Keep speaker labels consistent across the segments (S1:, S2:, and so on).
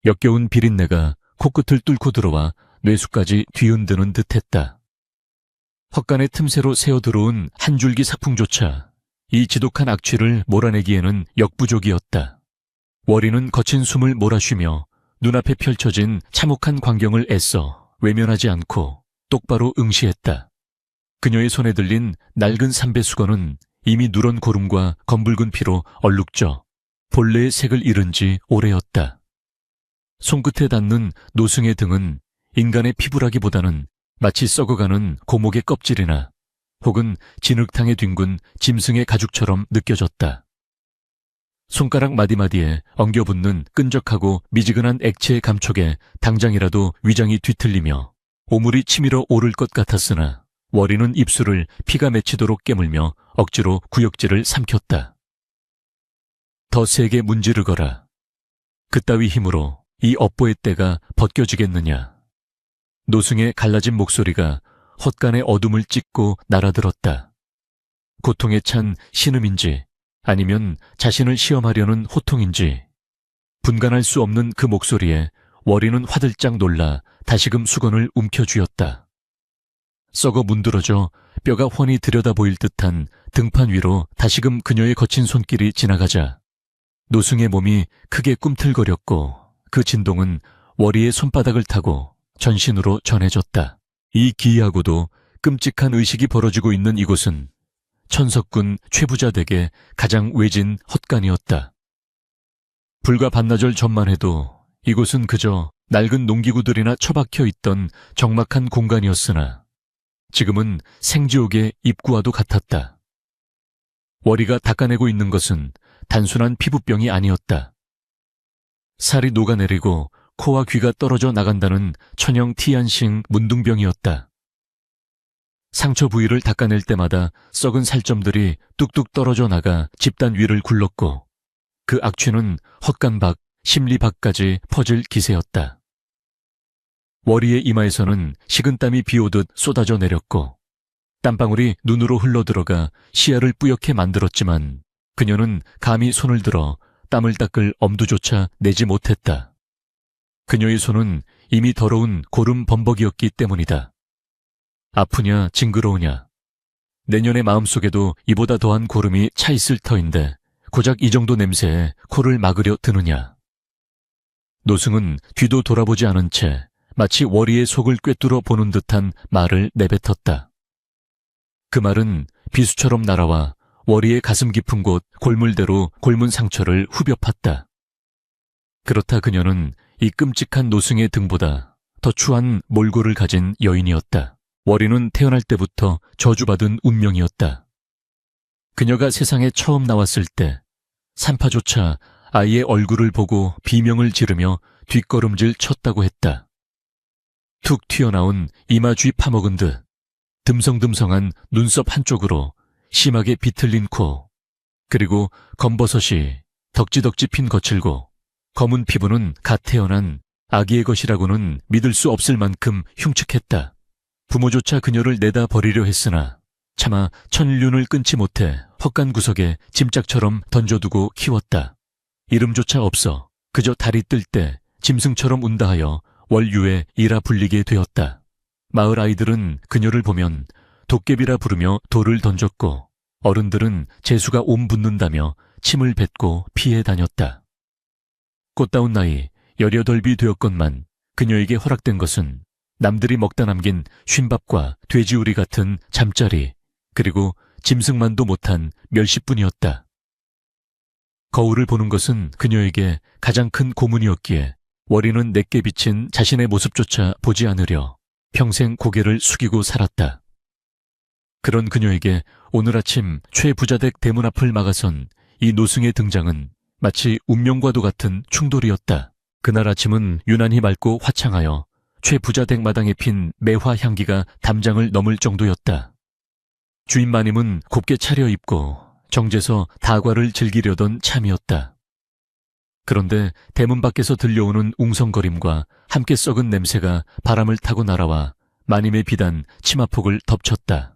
S1: 역겨운 비린내가 코끝을 뚫고 들어와 뇌수까지 뒤흔드는 듯했다. 헛간의 틈새로 새어들어온 한 줄기 사풍조차 이 지독한 악취를 몰아내기에는 역부족이었다. 월이는 거친 숨을 몰아쉬며 눈앞에 펼쳐진 참혹한 광경을 애써 외면하지 않고 똑바로 응시했다. 그녀의 손에 들린 낡은 삼배수건은 이미 누런 고름과 검붉은 피로 얼룩져 본래의 색을 잃은 지 오래였다. 손끝에 닿는 노승의 등은 인간의 피부라기보다는 마치 썩어가는 고목의 껍질이나 혹은 진흙탕에 뒹군 짐승의 가죽처럼 느껴졌다. 손가락 마디마디에 엉겨붙는 끈적하고 미지근한 액체의 감촉에 당장이라도 위장이 뒤틀리며 오물이 치밀어 오를 것 같았으나 월이는 입술을 피가 맺히도록 깨물며 억지로 구역질을 삼켰다. 더 세게 문지르거라. 그따위 힘으로 이 업보의 때가 벗겨지겠느냐. 노승의 갈라진 목소리가 헛간의 어둠을 찢고 날아들었다. 고통에 찬 신음인지 아니면 자신을 시험하려는 호통인지 분간할 수 없는 그 목소리에 월이는 화들짝 놀라 다시금 수건을 움켜쥐었다. 썩어 문드러져 뼈가 훤히 들여다 보일 듯한 등판 위로 다시금 그녀의 거친 손길이 지나가자 노승의 몸이 크게 꿈틀거렸고 그 진동은 월이의 손바닥을 타고 전신으로 전해졌다. 이 기이하고도 끔찍한 의식이 벌어지고 있는 이곳은 천석군 최부자 댁의 가장 외진 헛간이었다. 불과 반나절 전만 해도 이곳은 그저 낡은 농기구들이나 처박혀 있던 적막한 공간이었으나 지금은 생지옥의 입구와도 같았다. 월이가 닦아내고 있는 것은 단순한 피부병이 아니었다. 살이 녹아내리고 코와 귀가 떨어져 나간다는 천형 티안싱 문둥병이었다. 상처 부위를 닦아낼 때마다 썩은 살점들이 뚝뚝 떨어져 나가 집단 위를 굴렀고 그 악취는 헛간 밖, 심리 밖까지 퍼질 기세였다. 월이의 이마에서는 식은땀이 비오듯 쏟아져 내렸고 땀방울이 눈으로 흘러들어가 시야를 뿌옇게 만들었지만 그녀는 감히 손을 들어 땀을 닦을 엄두조차 내지 못했다. 그녀의 손은 이미 더러운 고름 범벅이었기 때문이다. 아프냐 징그러우냐. 내년의 마음속에도 이보다 더한 고름이 차 있을 터인데 고작 이 정도 냄새에 코를 막으려 드느냐. 노승은 뒤도 돌아보지 않은 채 마치 월이의 속을 꿰뚫어 보는 듯한 말을 내뱉었다. 그 말은 비수처럼 날아와 월이의 가슴 깊은 곳 골물대로 골문 상처를 후벼 팠다. 그렇다 그녀는 이 끔찍한 노승의 등보다 더 추한 몰골을 가진 여인이었다. 월이는 태어날 때부터 저주받은 운명이었다. 그녀가 세상에 처음 나왔을 때 산파조차 아이의 얼굴을 보고 비명을 지르며 뒷걸음질 쳤다고 했다. 툭 튀어나온 이마 쥐 파먹은 듯 듬성듬성한 눈썹 한쪽으로 심하게 비틀린 코, 그리고 검버섯이 덕지덕지 핀 거칠고 검은 피부는 갓 태어난 아기의 것이라고는 믿을 수 없을 만큼 흉측했다. 부모조차 그녀를 내다 버리려 했으나 차마 천일륜을 끊지 못해 헛간 구석에 짐짝처럼 던져두고 키웠다. 이름조차 없어 그저 달이 뜰 때 짐승처럼 운다 하여 월유에 이라 불리게 되었다. 마을 아이들은 그녀를 보면 도깨비라 부르며 돌을 던졌고 어른들은 재수가 옴 붙는다며 침을 뱉고 피해 다녔다. 꽃다운 나이 18이 되었건만 그녀에게 허락된 것은 남들이 먹다 남긴 쉰밥과 돼지우리 같은 잠자리 그리고 짐승만도 못한 멸시뿐이었다. 거울을 보는 것은 그녀에게 가장 큰 고문이었기에 월이는 내게 비친 자신의 모습조차 보지 않으려 평생 고개를 숙이고 살았다. 그런 그녀에게 오늘 아침 최부자댁 대문 앞을 막아선 이 노승의 등장은 마치 운명과도 같은 충돌이었다. 그날 아침은 유난히 맑고 화창하여 최부자댁 마당에 핀 매화 향기가 담장을 넘을 정도였다. 주인 마님은 곱게 차려입고 정재서 다과를 즐기려던 참이었다. 그런데 대문 밖에서 들려오는 웅성거림과 함께 썩은 냄새가 바람을 타고 날아와 마님의 비단 치마폭을 덮쳤다.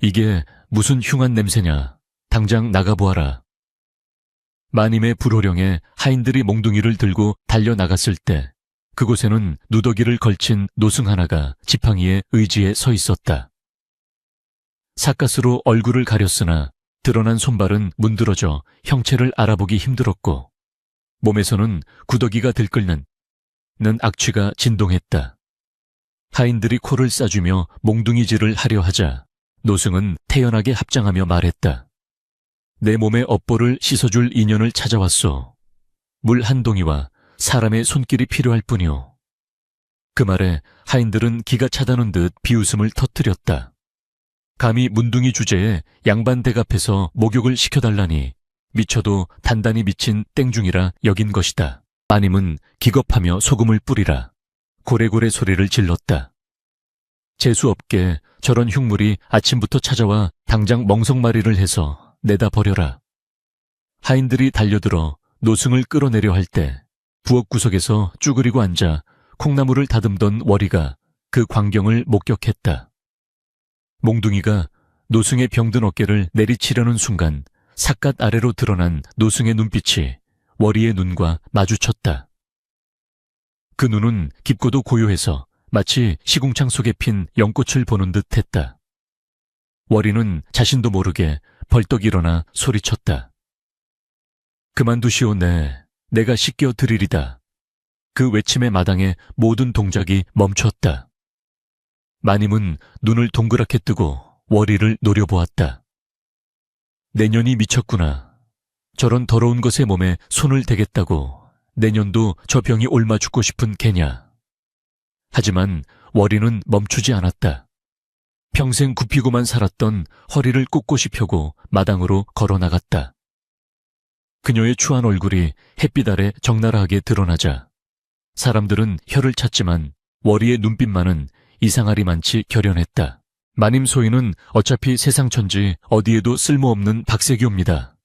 S1: 이게 무슨 흉한 냄새냐. 당장 나가보아라. 마님의 불호령에 하인들이 몽둥이를 들고 달려나갔을 때 그곳에는 누더기를 걸친 노승 하나가 지팡이의 의지에 서 있었다. 삿갓으로 얼굴을 가렸으나 드러난 손발은 문드러져 형체를 알아보기 힘들었고 몸에서는 구더기가 들끓는 악취가 진동했다. 하인들이 코를 싸주며 몽둥이질을 하려 하자 노승은 태연하게 합장하며 말했다. 내 몸의 업보를 씻어줄 인연을 찾아왔소. 물 한 동이와 사람의 손길이 필요할 뿐이오. 그 말에 하인들은 기가 차다는 듯 비웃음을 터뜨렸다. 감히 문둥이 주제에 양반 댁 앞에서 목욕을 시켜달라니 미쳐도 단단히 미친 땡중이라 여긴 것이다. 마님은 기겁하며 소금을 뿌리라 고래고래 소리를 질렀다. 재수없게 저런 흉물이 아침부터 찾아와 당장 멍석마리를 해서 내다 버려라. 하인들이 달려들어 노승을 끌어내려 할 때 부엌 구석에서 쭈그리고 앉아 콩나물을 다듬던 월이가 그 광경을 목격했다. 몽둥이가 노승의 병든 어깨를 내리치려는 순간 삿갓 아래로 드러난 노승의 눈빛이 월이의 눈과 마주쳤다. 그 눈은 깊고도 고요해서 마치 시궁창 속에 핀 연꽃을 보는 듯 했다. 월이는 자신도 모르게 벌떡 일어나 소리쳤다. 그만두시오. 내가 씻겨 드리리다. 그 외침의 마당에 모든 동작이 멈췄다. 마님은 눈을 동그랗게 뜨고 월이를 노려보았다. 내년이 미쳤구나. 저런 더러운 것의 몸에 손을 대겠다고 내년도 저 병이 옮아 죽고 싶은 개냐. 하지만 월이는 멈추지 않았다. 평생 굽히고만 살았던 허리를 꼿꼿이 펴고 마당으로 걸어나갔다. 그녀의 추한 얼굴이 햇빛 아래 적나라하게 드러나자 사람들은 혀를 찼지만 월이의 눈빛만은 이상하리만치 결연했다. 마님 소인은 어차피 세상 천지 어디에도 쓸모없는 박세기옵니다.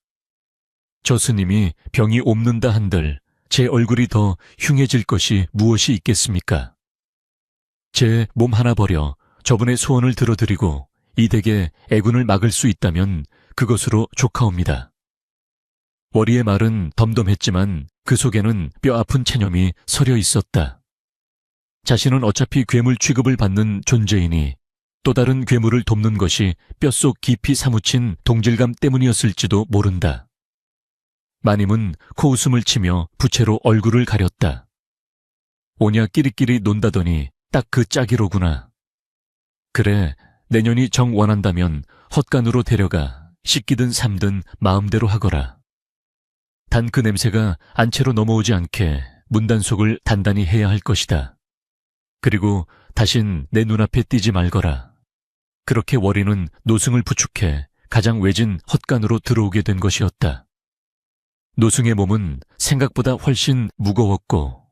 S1: 저 스님이 병이 옮는다 한들 제 얼굴이 더 흉해질 것이 무엇이 있겠습니까? 제 몸 하나 버려 저분의 소원을 들어드리고 이 댁의 애군을 막을 수 있다면 그것으로 족하옵니다. 월이의 말은 덤덤했지만 그 속에는 뼈아픈 체념이 서려 있었다. 자신은 어차피 괴물 취급을 받는 존재이니 또 다른 괴물을 돕는 것이 뼛속 깊이 사무친 동질감 때문이었을지도 모른다. 마님은 코웃음을 치며 부채로 얼굴을 가렸다. 오냐 끼리끼리 논다더니 딱 그 짝이로구나. 그래, 내년이 정 원한다면 헛간으로 데려가 씻기든 삶든 마음대로 하거라. 단 그 냄새가 안채로 넘어오지 않게 문단속을 단단히 해야 할 것이다. 그리고 다신 내 눈앞에 띄지 말거라. 그렇게 월이는 노승을 부축해 가장 외진 헛간으로 들어오게 된 것이었다. 노승의 몸은 생각보다 훨씬 무거웠고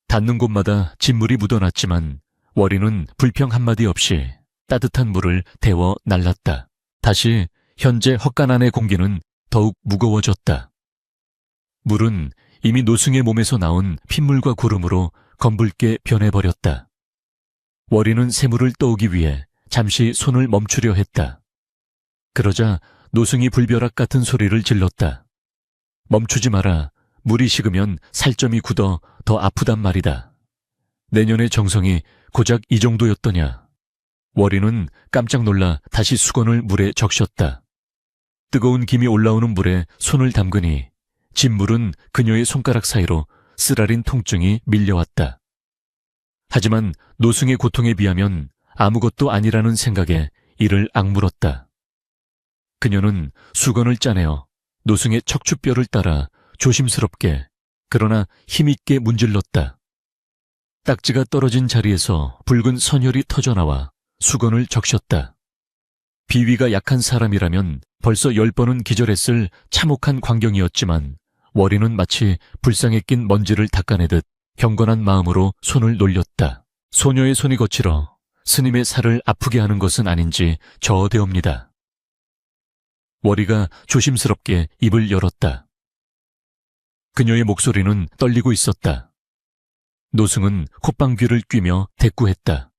S1: 닿는 곳마다 진물이 묻어났지만 월이는 불평 한마디 없이 따뜻한 물을 데워 날랐다. 다시 현재 헛간 안의 공기는 더욱 무거워졌다. 물은 이미 노승의 몸에서 나온 핏물과 구름으로 검붉게 변해버렸다. 월이는 새물을 떠오기 위해 잠시 손을 멈추려 했다. 그러자 노승이 불벼락 같은 소리를 질렀다. 멈추지 마라. 물이 식으면 살점이 굳어 더 아프단 말이다. 내년의 정성이 고작 이 정도였더냐. 월이는 깜짝 놀라 다시 수건을 물에 적셨다. 뜨거운 김이 올라오는 물에 손을 담그니 진물은 그녀의 손가락 사이로 쓰라린 통증이 밀려왔다. 하지만 노승의 고통에 비하면 아무것도 아니라는 생각에 이를 악물었다. 그녀는 수건을 짜내어 노승의 척추뼈를 따라 조심스럽게 그러나 힘있게 문질렀다. 딱지가 떨어진 자리에서 붉은 선혈이 터져나와 수건을 적셨다. 비위가 약한 사람이라면 벌써 10번은 기절했을 참혹한 광경이었지만 월이는 마치 불상에 낀 먼지를 닦아내듯 경건한 마음으로 손을 놀렸다. 소녀의 손이 거칠어 스님의 살을 아프게 하는 것은 아닌지 저어대옵니다. 월이가 조심스럽게 입을 열었다. 그녀의 목소리는 떨리고 있었다. 노승은 콧방귀를 뀌며 대꾸했다.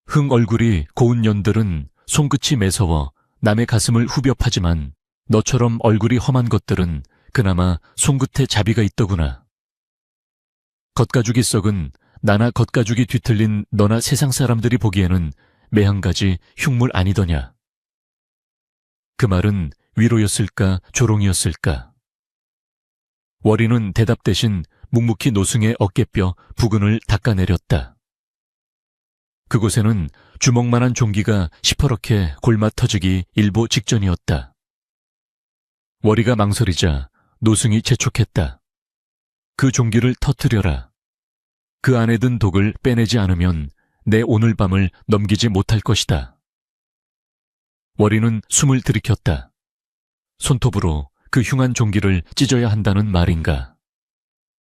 S1: 흥 얼굴이 고운 년들은 손끝이 매서워 남의 가슴을 후벼 파지만 너처럼 얼굴이 험한 것들은 그나마 손끝에 자비가 있더구나. 겉가죽이 썩은 나나 겉가죽이 뒤틀린 너나 세상 사람들이 보기에는 매한가지 흉물 아니더냐. 그 말은 위로였을까 조롱이었을까. 월이는 대답 대신 묵묵히 노승의 어깨뼈 부근을 닦아내렸다. 그곳에는 주먹만한 종기가 시퍼렇게 골마 터지기 일보 직전이었다. 월이가 망설이자 노승이 재촉했다. 그 종기를 터뜨려라. 그 안에 든 독을 빼내지 않으면 내 오늘 밤을 넘기지 못할 것이다. 월이는 숨을 들이켰다. 손톱으로 그 흉한 종기를 찢어야 한다는 말인가.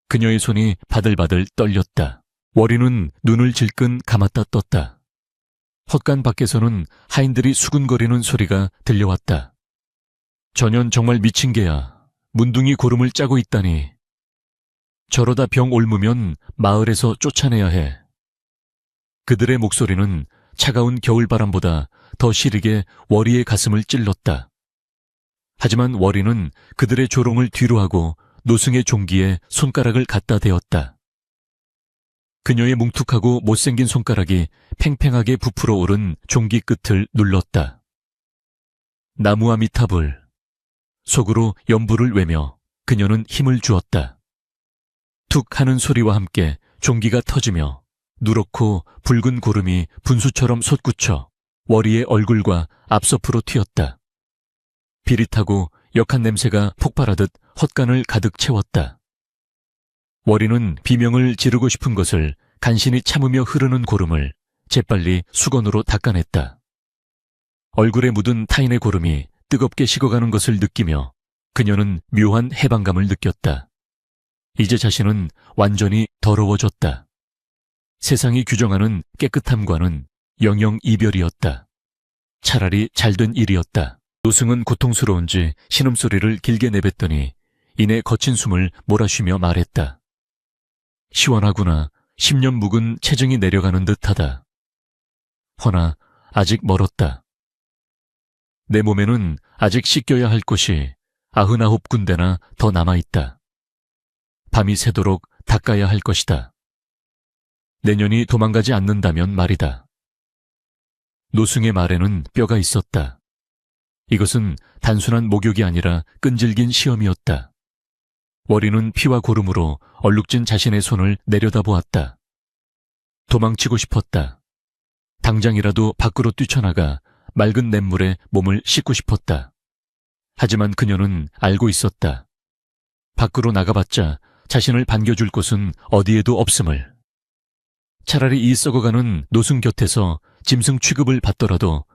S1: 그녀의 손이 바들바들 떨렸다. 월이는 눈을 질끈 감았다 떴다. 헛간 밖에서는 하인들이 수군거리는 소리가 들려왔다. 저년 정말 미친 개야. 문둥이 고름을 짜고 있다니. 저러다 병 옮으면 마을에서 쫓아내야 해. 그들의 목소리는 차가운 겨울바람보다 더 시리게 월이의 가슴을 찔렀다. 하지만 월이는 그들의 조롱을 뒤로하고 노승의 종기에 손가락을 갖다 대었다. 그녀의 뭉툭하고 못생긴 손가락이 팽팽하게 부풀어 오른 종기 끝을 눌렀다. 나무아미타불. 속으로 연부를 외며 그녀는 힘을 주었다. 툭 하는 소리와 함께 종기가 터지며 누렇고 붉은 고름이 분수처럼 솟구쳐 월이의 얼굴과 앞서프로 튀었다. 비릿하고 역한 냄새가 폭발하듯 헛간을 가득 채웠다. 월이는 비명을 지르고 싶은 것을 간신히 참으며 흐르는 고름을 재빨리 수건으로 닦아냈다. 얼굴에 묻은 타인의 고름이 뜨겁게 식어가는 것을 느끼며 그녀는 묘한 해방감을 느꼈다. 이제 자신은 완전히 더러워졌다. 세상이 규정하는 깨끗함과는 영영 이별이었다. 차라리 잘된 일이었다. 노승은 고통스러운지 신음소리를 길게 내뱉더니 이내 거친 숨을 몰아쉬며 말했다. 시원하구나. 10년 묵은 체증이 내려가는 듯하다. 허나 아직 멀었다. 내 몸에는 아직 씻겨야 할 곳이 99군데나 더 남아있다. 밤이 새도록 닦아야 할 것이다. 내년이 도망가지 않는다면 말이다. 노승의 말에는 뼈가 있었다. 이것은 단순한 목욕이 아니라 끈질긴 시험이었다. 월이는 피와 고름으로 얼룩진 자신의 손을 내려다보았다. 도망치고 싶었다. 당장이라도 밖으로 뛰쳐나가 맑은 냇물에 몸을 씻고 싶었다. 하지만 그녀는 알고 있었다. 밖으로 나가봤자 자신을 반겨줄 곳은 어디에도 없음을. 차라리 이 썩어가는 노승 곁에서 짐승 취급을 받더라도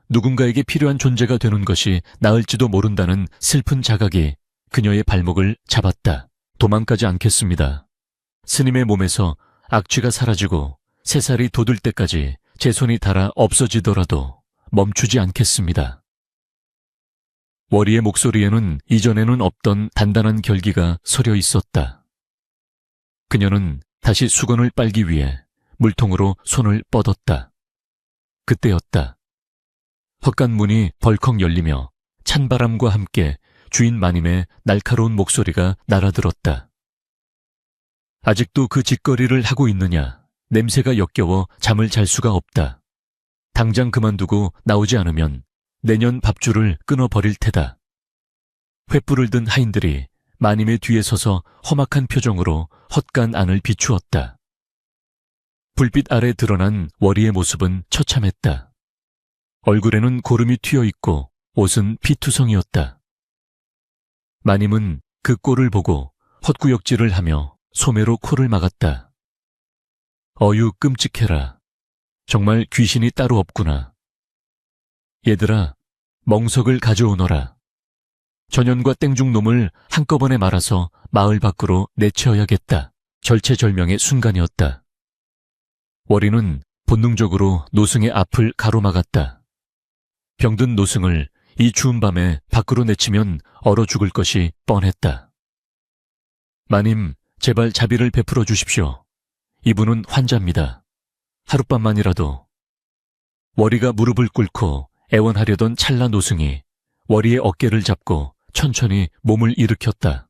S1: 누군가에게 필요한 존재가 되는 것이 나을지도 모른다는 슬픈 자각이 그녀의 발목을 잡았다. 도망가지 않겠습니다. 스님의 몸에서 악취가 사라지고 새살이 돋을 때까지 제 손이 닳아 없어지더라도 멈추지 않겠습니다. 월이의 목소리에는 이전에는 없던 단단한 결기가 서려 있었다. 그녀는 다시 수건을 빨기 위해 물통으로 손을 뻗었다. 그때였다. 헛간 문이 벌컥 열리며 찬바람과 함께 주인 마님의 날카로운 목소리가 날아들었다. 아직도 그 짓거리를 하고 있느냐. 냄새가 역겨워 잠을 잘 수가 없다. 당장 그만두고 나오지 않으면 내년 밥줄을 끊어버릴 테다. 횃불을 든 하인들이 마님의 뒤에 서서 험악한 표정으로 헛간 안을 비추었다. 불빛 아래 드러난 월이의 모습은 처참했다. 얼굴에는 고름이 튀어있고 옷은 피투성이었다. 마님은 그 꼴을 보고 헛구역질을 하며 소매로 코를 막았다. 어유 끔찍해라. 정말 귀신이 따로 없구나. 얘들아, 멍석을 가져오너라. 전현과 땡중놈을 한꺼번에 말아서 마을 밖으로 내치어야겠다. 절체절명의 순간이었다. 월이는 본능적으로 노승의 앞을 가로막았다. 병든 노승을 이 추운 밤에 밖으로 내치면 얼어 죽을 것이 뻔했다. 마님, 제발 자비를 베풀어 주십시오. 이분은 환자입니다. 하룻밤만이라도. 월이가 무릎을 꿇고 애원하려던 찰나 노승이 월이의 어깨를 잡고 천천히 몸을 일으켰다.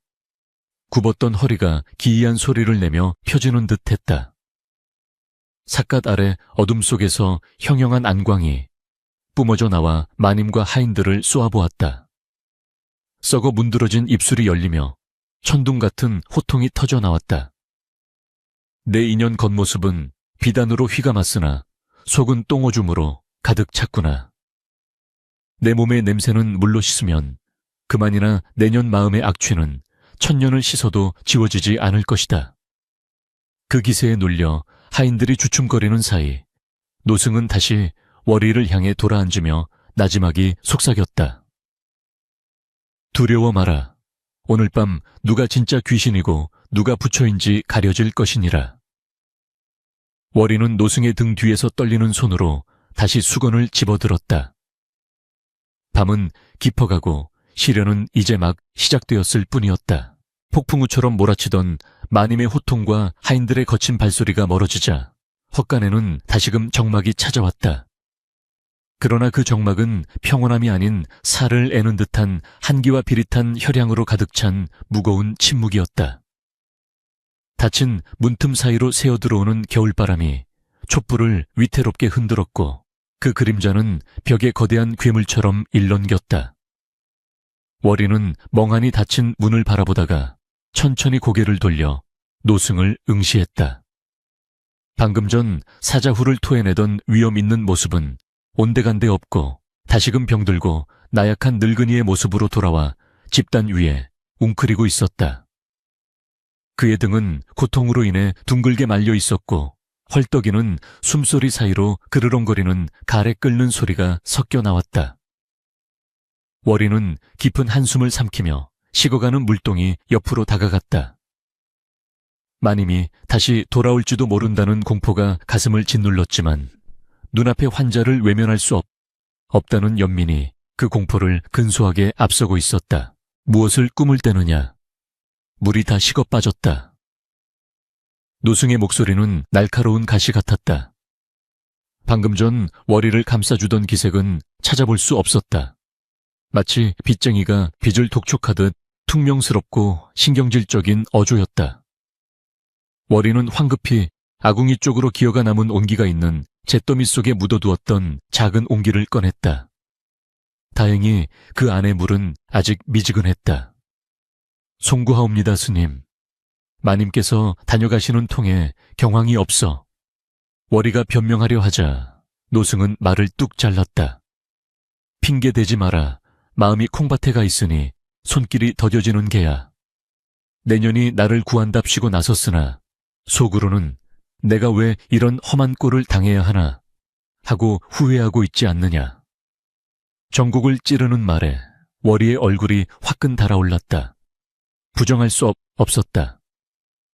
S1: 굽었던 허리가 기이한 소리를 내며 펴지는 듯 했다. 삿갓 아래 어둠 속에서 형형한 안광이 뿜어져 나와 마님과 하인들을 쏘아보았다. 썩어 문드러진 입술이 열리며 천둥 같은 호통이 터져 나왔다. 내 인연 겉모습은 비단으로 휘감았으나 속은 똥오줌으로 가득 찼구나. 내 몸의 냄새는 물로 씻으면 그만이나 내년 마음의 악취는 천년을 씻어도 지워지지 않을 것이다. 그 기세에 눌려 하인들이 주춤거리는 사이 노승은 다시 월이를 향해 돌아앉으며 나지막이 속삭였다. 두려워 마라. 오늘 밤 누가 진짜 귀신이고 누가 부처인지 가려질 것이니라. 월이는 노승의 등 뒤에서 떨리는 손으로 다시 수건을 집어들었다. 밤은 깊어가고 시련은 이제 막 시작되었을 뿐이었다. 폭풍우처럼 몰아치던 마님의 호통과 하인들의 거친 발소리가 멀어지자 헛간에는 다시금 적막이 찾아왔다. 그러나 그 적막은 평온함이 아닌 살을 애는 듯한 한기와 비릿한 혈향으로 가득 찬 무거운 침묵이었다. 닫힌 문틈 사이로 새어들어오는 겨울바람이 촛불을 위태롭게 흔들었고 그 그림자는 벽에 거대한 괴물처럼 일렁겼다. 월이는 멍하니 닫힌 문을 바라보다가 천천히 고개를 돌려 노승을 응시했다. 방금 전 사자후를 토해내던 위험 있는 모습은 온데간데 없고 다시금 병들고 나약한 늙은이의 모습으로 돌아와 집단 위에 웅크리고 있었다. 그의 등은 고통으로 인해 둥글게 말려 있었고 헐떡이는 숨소리 사이로 그르렁거리는 가래 끓는 소리가 섞여 나왔다. 월이는 깊은 한숨을 삼키며 식어가는 물동이 옆으로 다가갔다. 마님이 다시 돌아올지도 모른다는 공포가 가슴을 짓눌렀지만 눈앞의 환자를 외면할 수 없다는 연민이 그 공포를 근소하게 앞서고 있었다. 무엇을 꿈을 때느냐. 물이 다 식어 빠졌다. 노승의 목소리는 날카로운 가시 같았다. 방금 전 월이를 감싸주던 기색은 찾아볼 수 없었다. 마치 빚쟁이가 빚을 독촉하듯 퉁명스럽고 신경질적인 어조였다. 월이는 황급히 아궁이 쪽으로 기어가 남은 온기가 있는 잿더미 속에 묻어두었던 작은 옹기를 꺼냈다. 다행히 그 안의 물은 아직 미지근했다. 송구하옵니다, 스님. 마님께서 다녀가시는 통에 경황이 없어. 월이가 변명하려 하자 노승은 말을 뚝 잘랐다. 핑계대지 마라. 마음이 콩밭에 가 있으니 손길이 더뎌지는 게야. 내년이 나를 구한답시고 나섰으나 속으로는 내가 왜 이런 험한 꼴을 당해야 하나 하고 후회하고 있지 않느냐. 전곡을 찌르는 말에 월이의 얼굴이 화끈 달아올랐다. 부정할 수 없었다.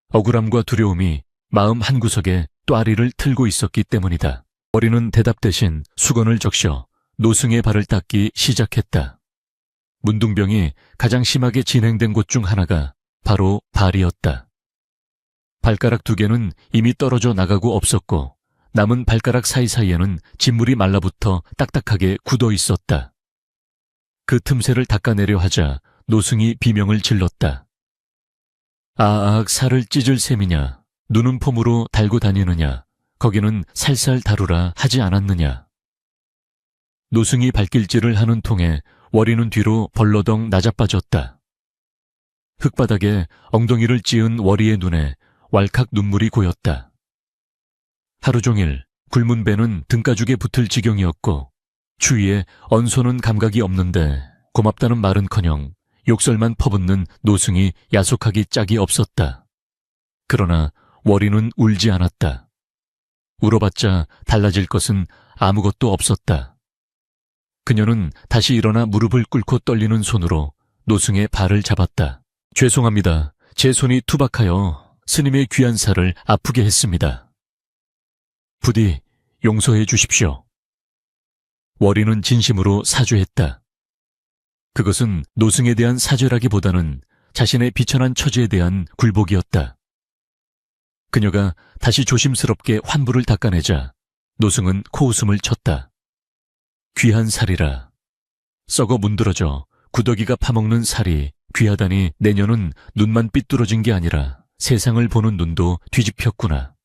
S1: 억울함과 두려움이 마음 한구석에 또아리를 틀고 있었기 때문이다. 월이는 대답 대신 수건을 적셔 노승의 발을 닦기 시작했다. 문둥병이 가장 심하게 진행된 곳 중 하나가 바로 발이었다. 발가락 2개는 이미 떨어져 나가고 없었고 남은 발가락 사이사이에는 진물이 말라붙어 딱딱하게 굳어 있었다. 그 틈새를 닦아내려 하자 노승이 비명을 질렀다. 아악, 살을 찢을 셈이냐. 눈은 폼으로 달고 다니느냐. 거기는 살살 다루라 하지 않았느냐. 노승이 발길질을 하는 통에 월이는 뒤로 벌러덩 낮아빠졌다. 흙바닥에 엉덩이를 찧은 월이의 눈에 왈칵 눈물이 고였다. 하루 종일 굶은 배는 등가죽에 붙을 지경이었고 추위에 언소는 감각이 없는데 고맙다는 말은커녕 욕설만 퍼붓는 노승이 야속하기 짝이 없었다. 그러나 월이는 울지 않았다. 울어봤자 달라질 것은 아무것도 없었다. 그녀는 다시 일어나 무릎을 꿇고 떨리는 손으로 노승의 발을 잡았다. 죄송합니다. 제 손이 투박하여 스님의 귀한 살을 아프게 했습니다. 부디 용서해 주십시오. 월이는 진심으로 사죄했다. 그것은 노승에 대한 사죄라기보다는 자신의 비천한 처지에 대한 굴복이었다. 그녀가 다시 조심스럽게 환부를 닦아내자 노승은 코웃음을 쳤다. 귀한 살이라. 썩어 문드러져 구더기가 파먹는 살이 귀하다니 내년은 눈만 삐뚤어진 게 아니라 세상을 보는 눈도 뒤집혔구나.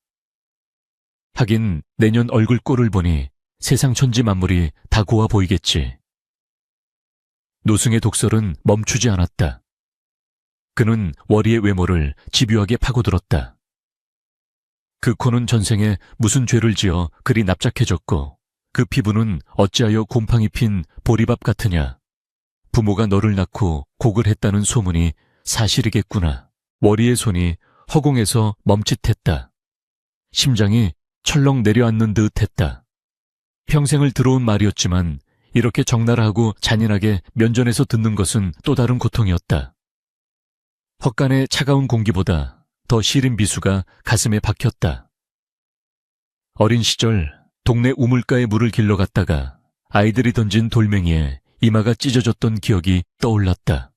S1: 하긴 내년 얼굴 꼴을 보니 세상 천지 만물이 다 고와 보이겠지. 노승의 독설은 멈추지 않았다. 그는 월이의 외모를 집요하게 파고들었다. 그 코는 전생에 무슨 죄를 지어 그리 납작해졌고 그 피부는 어찌하여 곰팡이 핀 보리밥 같으냐. 부모가 너를 낳고 곡을 했다는 소문이 사실이겠구나. 월이의 손이 허공에서 멈칫했다. 심장이 철렁 내려앉는 듯 했다. 평생을 들어온 말이었지만 이렇게 적나라하고 잔인하게 면전에서 듣는 것은 또 다른 고통이었다. 헛간의 차가운 공기보다 더 시린 비수가 가슴에 박혔다. 어린 시절 동네 우물가에 물을 길러 갔다가 아이들이 던진 돌멩이에 이마가 찢어졌던 기억이 떠올랐다.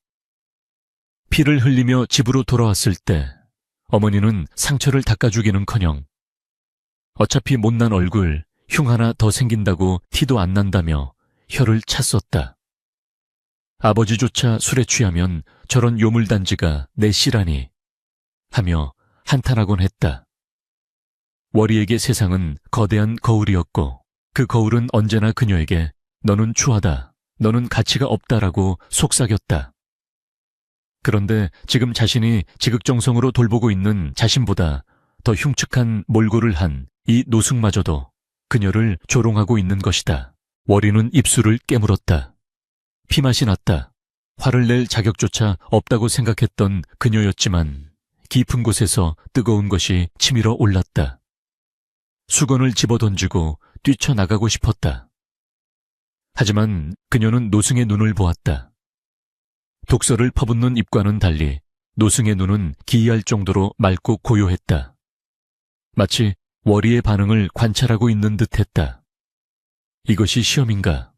S1: 피를 흘리며 집으로 돌아왔을 때 어머니는 상처를 닦아주기는커녕 어차피 못난 얼굴 흉 하나 더 생긴다고 티도 안 난다며 혀를 찼었다. 아버지조차 술에 취하면 저런 요물단지가 내 씨라니 하며 한탄하곤 했다. 월이에게 세상은 거대한 거울이었고 그 거울은 언제나 그녀에게 너는 추하다, 너는 가치가 없다라고 속삭였다. 그런데 지금 자신이 지극정성으로 돌보고 있는 자신보다 더 흉측한 몰골을 한 이 노승마저도 그녀를 조롱하고 있는 것이다. 월이는 입술을 깨물었다. 피맛이 났다. 화를 낼 자격조차 없다고 생각했던 그녀였지만 깊은 곳에서 뜨거운 것이 치밀어 올랐다. 수건을 집어던지고 뛰쳐나가고 싶었다. 하지만 그녀는 노승의 눈을 보았다. 독설을 퍼붓는 입과는 달리 노승의 눈은 기이할 정도로 맑고 고요했다. 마치 월이의 반응을 관찰하고 있는 듯했다. 이것이 시험인가?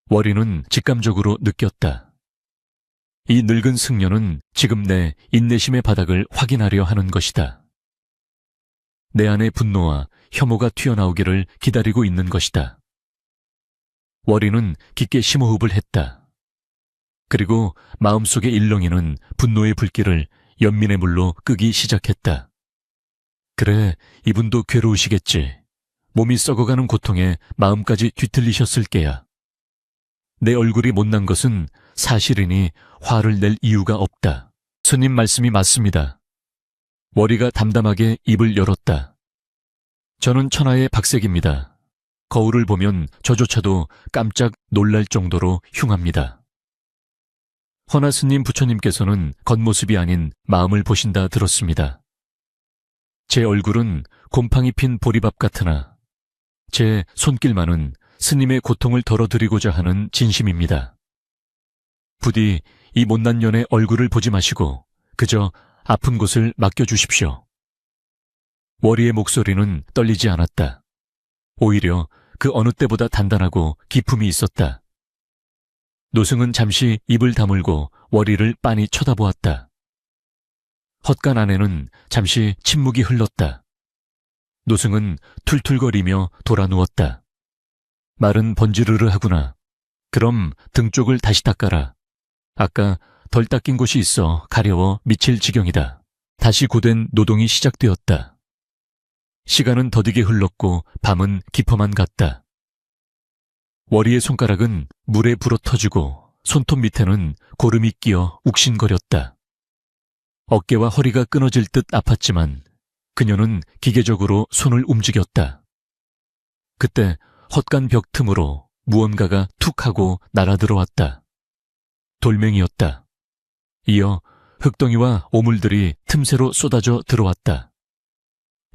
S1: 월이는 직감적으로 느꼈다. 이 늙은 승려는 지금 내 인내심의 바닥을 확인하려 하는 것이다. 내 안의 분노와 혐오가 튀어나오기를 기다리고 있는 것이다. 월이는 깊게 심호흡을 했다. 그리고 마음속의 일렁이는 분노의 불길을 연민의 물로 끄기 시작했다. 그래, 이분도 괴로우시겠지. 몸이 썩어가는 고통에 마음까지 뒤틀리셨을 게야. 내 얼굴이 못난 것은 사실이니 화를 낼 이유가 없다. 스님 말씀이 맞습니다. 월이가 담담하게 입을 열었다. 저는 천하의 박색입니다. 거울을 보면 저조차도 깜짝 놀랄 정도로 흉합니다. 허나 스님 부처님께서는 겉모습이 아닌 마음을 보신다 들었습니다. 제 얼굴은 곰팡이 핀 보리밥 같으나 제 손길만은 스님의 고통을 덜어드리고자 하는 진심입니다. 부디 이 못난 년의 얼굴을 보지 마시고 그저 아픈 곳을 맡겨주십시오. 월이의 목소리는 떨리지 않았다. 오히려 그 어느 때보다 단단하고 기품이 있었다. 노승은 잠시 입을 다물고 월이를 빤히 쳐다보았다. 헛간 안에는 잠시 침묵이 흘렀다. 노승은 툴툴거리며 돌아 누웠다. 말은 번지르르 하구나. 그럼 등 쪽을 다시 닦아라. 아까 덜 닦인 곳이 있어 가려워 미칠 지경이다. 다시 고된 노동이 시작되었다. 시간은 더디게 흘렀고 밤은 깊어만 갔다. 월이의 손가락은 물에 불어터지고 손톱 밑에는 고름이 끼어 욱신거렸다. 어깨와 허리가 끊어질 듯 아팠지만 그녀는 기계적으로 손을 움직였다. 그때 헛간 벽 틈으로 무언가가 툭 하고 날아들어왔다. 돌멩이였다. 이어 흙덩이와 오물들이 틈새로 쏟아져 들어왔다.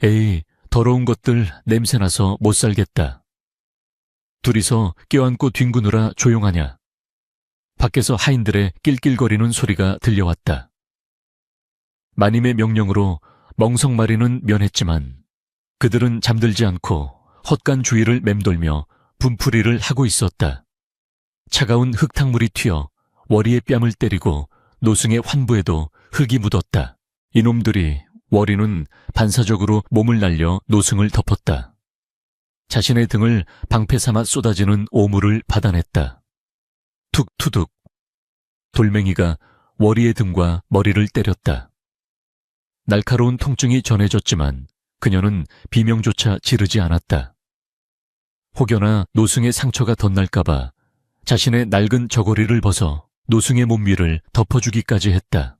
S1: 에이, 더러운 것들 냄새나서 못 살겠다. 둘이서 껴안고 뒹구느라 조용하냐. 밖에서 하인들의 낄낄거리는 소리가 들려왔다. 마님의 명령으로 멍석마리는 면했지만 그들은 잠들지 않고 헛간 주위를 맴돌며 분풀이를 하고 있었다. 차가운 흙탕물이 튀어 월이의 뺨을 때리고 노승의 환부에도 흙이 묻었다. 이놈들이. 월이는 반사적으로 몸을 날려 노승을 덮었다. 자신의 등을 방패 삼아 쏟아지는 오물을 받아냈다. 툭투둑. 돌멩이가 워리의 등과 머리를 때렸다. 날카로운 통증이 전해졌지만 그녀는 비명조차 지르지 않았다. 혹여나 노승의 상처가 덧날까봐 자신의 낡은 저고리를 벗어 노승의 몸 위를 덮어주기까지 했다.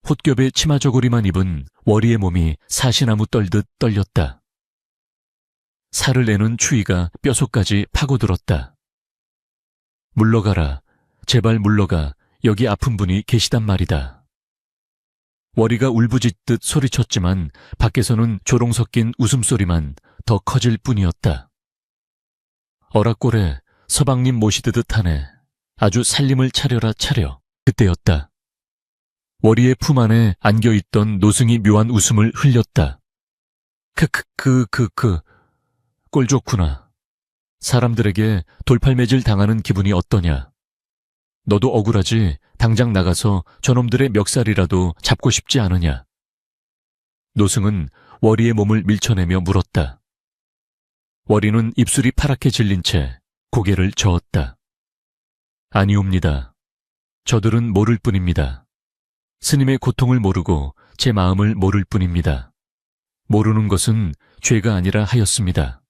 S1: 홑겹의 치마 저고리만 입은 워리의 몸이 사시나무 떨듯 떨렸다. 살을 내는 추위가 뼛속까지 파고들었다. 물러가라, 제발 물러가, 여기 아픈 분이 계시단 말이다. 워리가 울부짖듯 소리쳤지만 밖에서는 조롱 섞인 웃음소리만 더 커질 뿐이었다. 어라꼬레, 서방님 모시듯 하네. 아주 살림을 차려라 차려. 그때였다. 워리의 품 안에 안겨있던 노승이 묘한 웃음을 흘렸다. 꼴 좋구나. 사람들에게 돌팔매질 당하는 기분이 어떠냐. 너도 억울하지. 당장 나가서 저놈들의 멱살이라도 잡고 싶지 않으냐. 노승은 워리의 몸을 밀쳐내며 물었다. 워리는 입술이 파랗게 질린 채 고개를 저었다. 아니옵니다. 저들은 모를 뿐입니다. 스님의 고통을 모르고 제 마음을 모를 뿐입니다. 모르는 것은 죄가 아니라 하였습니다.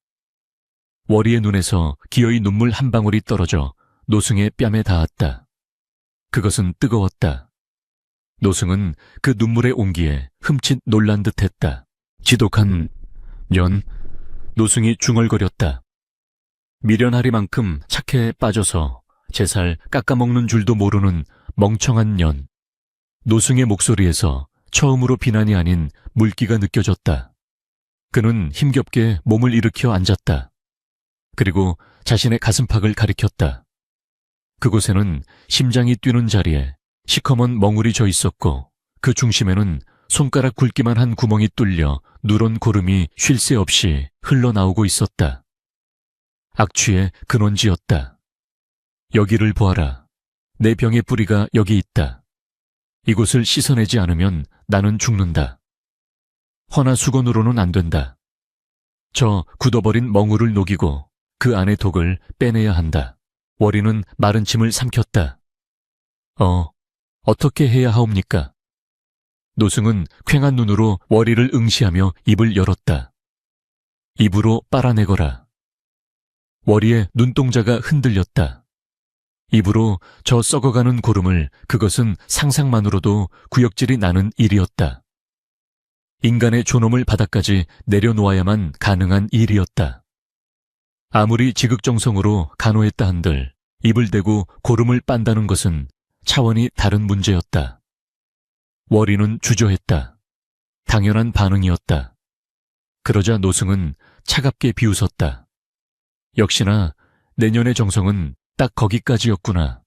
S1: 워리의 눈에서 기어이 눈물 한 방울이 떨어져 노승의 뺨에 닿았다. 그것은 뜨거웠다. 노승은 그 눈물의 온기에 흠칫 놀란 듯했다. 지독한 년. 노승이 중얼거렸다. 미련하리만큼 착해에 빠져서 제 살 깎아먹는 줄도 모르는 멍청한 년. 노승의 목소리에서 처음으로 비난이 아닌 물기가 느껴졌다. 그는 힘겹게 몸을 일으켜 앉았다. 그리고 자신의 가슴팍을 가리켰다. 그곳에는 심장이 뛰는 자리에 시커먼 멍울이 져 있었고 그 중심에는 손가락 굵기만 한 구멍이 뚫려 누런 고름이 쉴 새 없이 흘러나오고 있었다. 악취의 근원지였다. 여기를 보아라. 내 병의 뿌리가 여기 있다. 이곳을 씻어내지 않으면 나는 죽는다. 허나 수건으로는 안 된다. 저 굳어버린 멍울을 녹이고 그 안의 독을 빼내야 한다. 워리는 마른 침을 삼켰다. 어떻게 해야 하옵니까? 노승은 퀭한 눈으로 워리를 응시하며 입을 열었다. 입으로 빨아내거라. 워리의 눈동자가 흔들렸다. 입으로 저 썩어가는 고름을 그것은 상상만으로도 구역질이 나는 일이었다. 인간의 존엄을 바닥까지 내려놓아야만 가능한 일이었다. 아무리 지극정성으로 간호했다 한들 입을 대고 고름을 빤다는 것은 차원이 다른 문제였다. 워리는 주저했다. 당연한 반응이었다. 그러자 노승은 차갑게 비웃었다. 역시나 내년의 정성은 딱 거기까지였구나.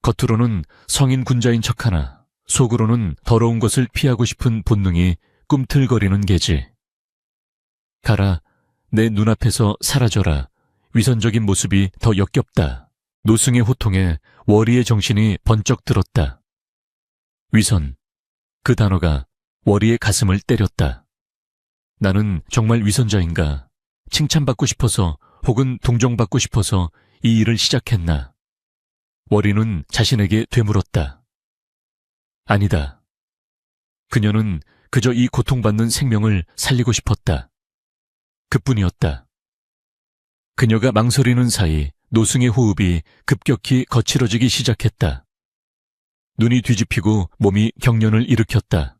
S1: 겉으로는 성인 군자인 척하나 속으로는 더러운 것을 피하고 싶은 본능이 꿈틀거리는 게지. 가라, 내 눈앞에서 사라져라. 위선적인 모습이 더 역겹다. 노승의 호통에 워리의 정신이 번쩍 들었다. 위선, 그 단어가 워리의 가슴을 때렸다. 나는 정말 위선자인가? 칭찬받고 싶어서 혹은 동정받고 싶어서 이 일을 시작했나? 워리는 자신에게 되물었다. 아니다. 그녀는 그저 이 고통받는 생명을 살리고 싶었다. 그뿐이었다. 그녀가 망설이는 사이 노승의 호흡이 급격히 거칠어지기 시작했다. 눈이 뒤집히고 몸이 경련을 일으켰다.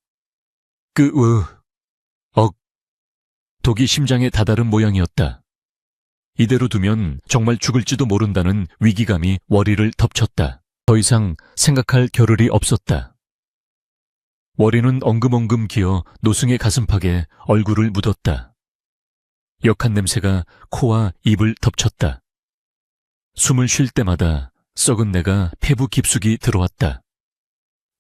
S1: 독이 심장에 다다른 모양이었다. 이대로 두면 정말 죽을지도 모른다는 위기감이 워리를 덮쳤다. 더 이상 생각할 겨를이 없었다. 워리는 엉금엉금 기어 노승의 가슴팍에 얼굴을 묻었다. 역한 냄새가 코와 입을 덮쳤다. 숨을 쉴 때마다 썩은 내가 폐부 깊숙이 들어왔다.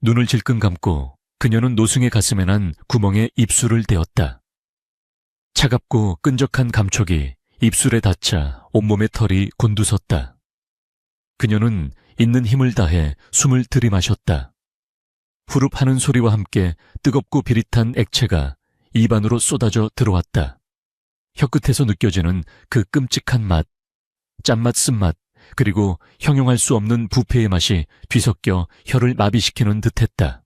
S1: 눈을 질끈 감고 그녀는 노승의 가슴에 난 구멍에 입술을 대었다. 차갑고 끈적한 감촉이 입술에 닿자 온몸의 털이 곤두섰다. 그녀는 있는 힘을 다해 숨을 들이마셨다. 후룹 하는 소리와 함께 뜨겁고 비릿한 액체가 입 안으로 쏟아져 들어왔다. 혀끝에서 느껴지는 그 끔찍한 맛, 짠맛 쓴맛, 그리고 형용할 수 없는 부패의 맛이 뒤섞여 혀를 마비시키는 듯했다.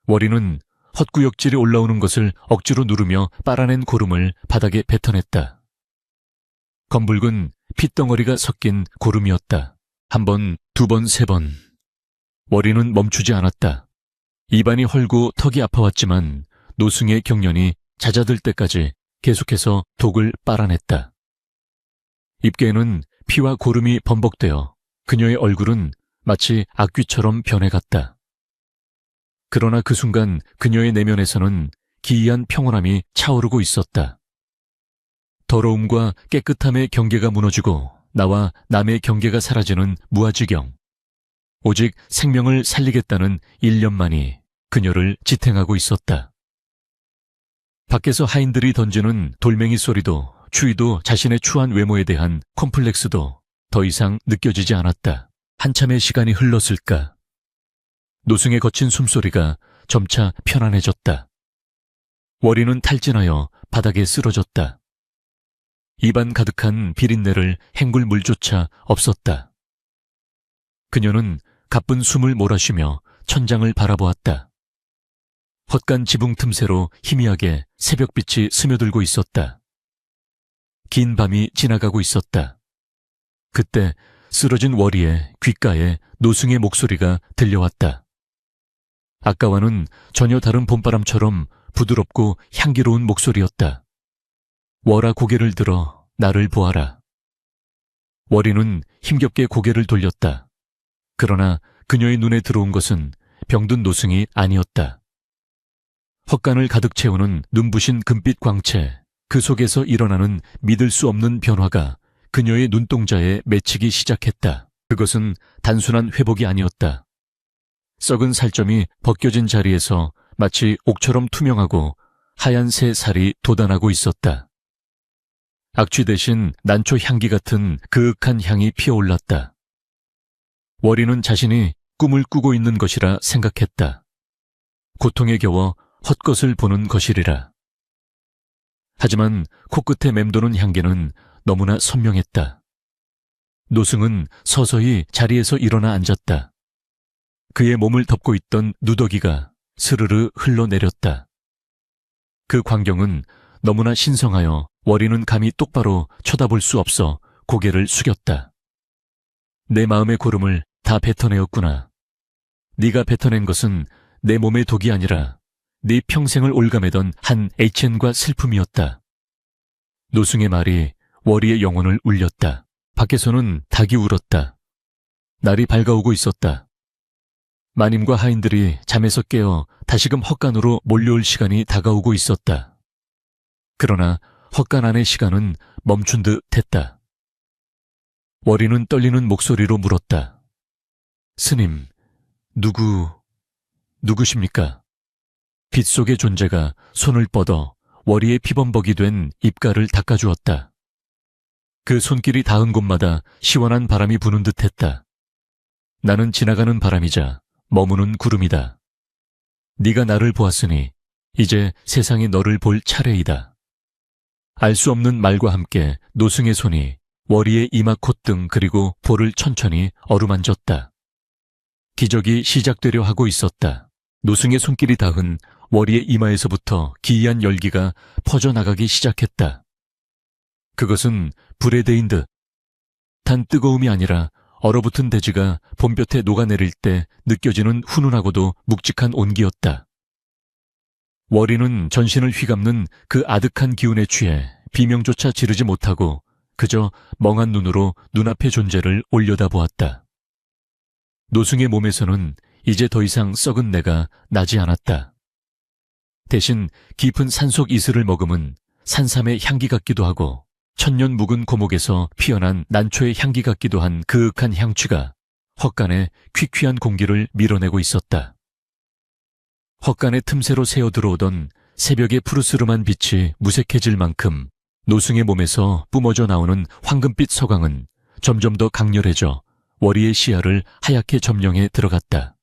S1: 월이는 헛구역질이 올라오는 것을 억지로 누르며 빨아낸 고름을 바닥에 뱉어냈다. 검붉은 핏덩어리가 섞인 고름이었다. 한 번, 두 번, 세 번. 월이는 멈추지 않았다. 입안이 헐고 턱이 아파왔지만 노승의 경련이 잦아들 때까지 계속해서 독을 빨아냈다. 입계에는 피와 고름이 범벅되어 그녀의 얼굴은 마치 악귀처럼 변해갔다. 그러나 그 순간 그녀의 내면에서는 기이한 평온함이 차오르고 있었다. 더러움과 깨끗함의 경계가 무너지고 나와 남의 경계가 사라지는 무아지경. 오직 생명을 살리겠다는 일념만이 그녀를 지탱하고 있었다. 밖에서 하인들이 던지는 돌멩이 소리도 추위도 자신의 추한 외모에 대한 콤플렉스도 더 이상 느껴지지 않았다. 한참의 시간이 흘렀을까. 노승의 거친 숨소리가 점차 편안해졌다. 월이는 탈진하여 바닥에 쓰러졌다. 입안 가득한 비린내를 헹굴 물조차 없었다. 그녀는 가쁜 숨을 몰아쉬며 천장을 바라보았다. 헛간 지붕 틈새로 희미하게 새벽빛이 스며들고 있었다. 긴 밤이 지나가고 있었다. 그때 쓰러진 월이의 귓가에 노승의 목소리가 들려왔다. 아까와는 전혀 다른 봄바람처럼 부드럽고 향기로운 목소리였다. 월아, 고개를 들어 나를 보아라. 월이는 힘겹게 고개를 돌렸다. 그러나 그녀의 눈에 들어온 것은 병든 노승이 아니었다. 헛간을 가득 채우는 눈부신 금빛 광채, 그 속에서 일어나는 믿을 수 없는 변화가 그녀의 눈동자에 맺히기 시작했다. 그것은 단순한 회복이 아니었다. 썩은 살점이 벗겨진 자리에서 마치 옥처럼 투명하고 하얀 새 살이 돋아나고 있었다. 악취 대신 난초 향기 같은 그윽한 향이 피어올랐다. 월이는 자신이 꿈을 꾸고 있는 것이라 생각했다. 고통에 겨워 헛것을 보는 것이리라. 하지만 코끝에 맴도는 향기는 너무나 선명했다. 노승은 서서히 자리에서 일어나 앉았다. 그의 몸을 덮고 있던 누더기가 스르르 흘러내렸다. 그 광경은 너무나 신성하여 월이는 감히 똑바로 쳐다볼 수 없어 고개를 숙였다. 내 마음의 고름을 다 뱉어내었구나. 네가 뱉어낸 것은 내 몸의 독이 아니라 네 평생을 올가매던 한 애첸과 슬픔이었다. 노승의 말이 월이의 영혼을 울렸다. 밖에서는 닭이 울었다. 날이 밝아오고 있었다. 마님과 하인들이 잠에서 깨어 다시금 헛간으로 몰려올 시간이 다가오고 있었다. 그러나 헛간 안의 시간은 멈춘 듯 했다. 월이는 떨리는 목소리로 물었다. 스님, 누구십니까? 빛 속의 존재가 손을 뻗어 월이의 피범벅이 된 입가를 닦아주었다. 그 손길이 닿은 곳마다 시원한 바람이 부는 듯했다. 나는 지나가는 바람이자 머무는 구름이다. 네가 나를 보았으니 이제 세상이 너를 볼 차례이다. 알 수 없는 말과 함께 노승의 손이 월이의 이마, 콧등 그리고 볼을 천천히 어루만졌다. 기적이 시작되려 하고 있었다. 노승의 손길이 닿은 월이의 이마에서부터 기이한 열기가 퍼져나가기 시작했다. 그것은 불에 데인 듯한 뜨거움이 아니라 얼어붙은 대지가 봄볕에 녹아내릴 때 느껴지는 훈훈하고도 묵직한 온기였다. 월이는 전신을 휘감는 그 아득한 기운에 취해 비명조차 지르지 못하고 그저 멍한 눈으로 눈앞의 존재를 올려다보았다. 노승의 몸에서는 이제 더 이상 썩은 내가 나지 않았다. 대신 깊은 산속 이슬을 머금은 산삼의 향기 같기도 하고 천년 묵은 고목에서 피어난 난초의 향기 같기도 한 그윽한 향취가 헛간에 퀴퀴한 공기를 밀어내고 있었다. 헛간의 틈새로 새어 들어오던 새벽의 푸르스름한 빛이 무색해질 만큼 노승의 몸에서 뿜어져 나오는 황금빛 서광은 점점 더 강렬해져 월이의 시야를 하얗게 점령해 들어갔다.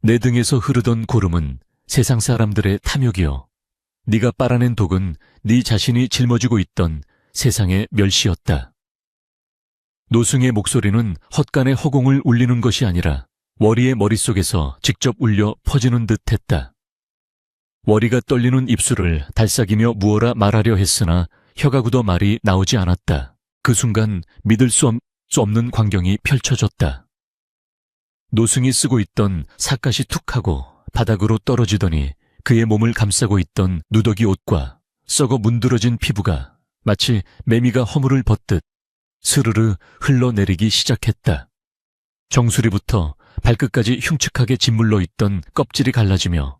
S1: 내 등에서 흐르던 고름은 세상 사람들의 탐욕이여 네가 빨아낸 독은 네 자신이 짊어지고 있던 세상의 멸시였다. 노승의 목소리는 헛간의 허공을 울리는 것이 아니라 월이의 머릿속에서 직접 울려 퍼지는 듯했다. 월이가 떨리는 입술을 달싹이며 무어라 말하려 했으나 혀가 굳어 말이 나오지 않았다. 그 순간 믿을 수 없는 광경이 펼쳐졌다. 노승이 쓰고 있던 삿갓이 툭 하고 바닥으로 떨어지더니 그의 몸을 감싸고 있던 누더기 옷과 썩어 문드러진 피부가 마치 매미가 허물을 벗듯 스르르 흘러내리기 시작했다. 정수리부터 발끝까지 흉측하게 짓물러 있던 껍질이 갈라지며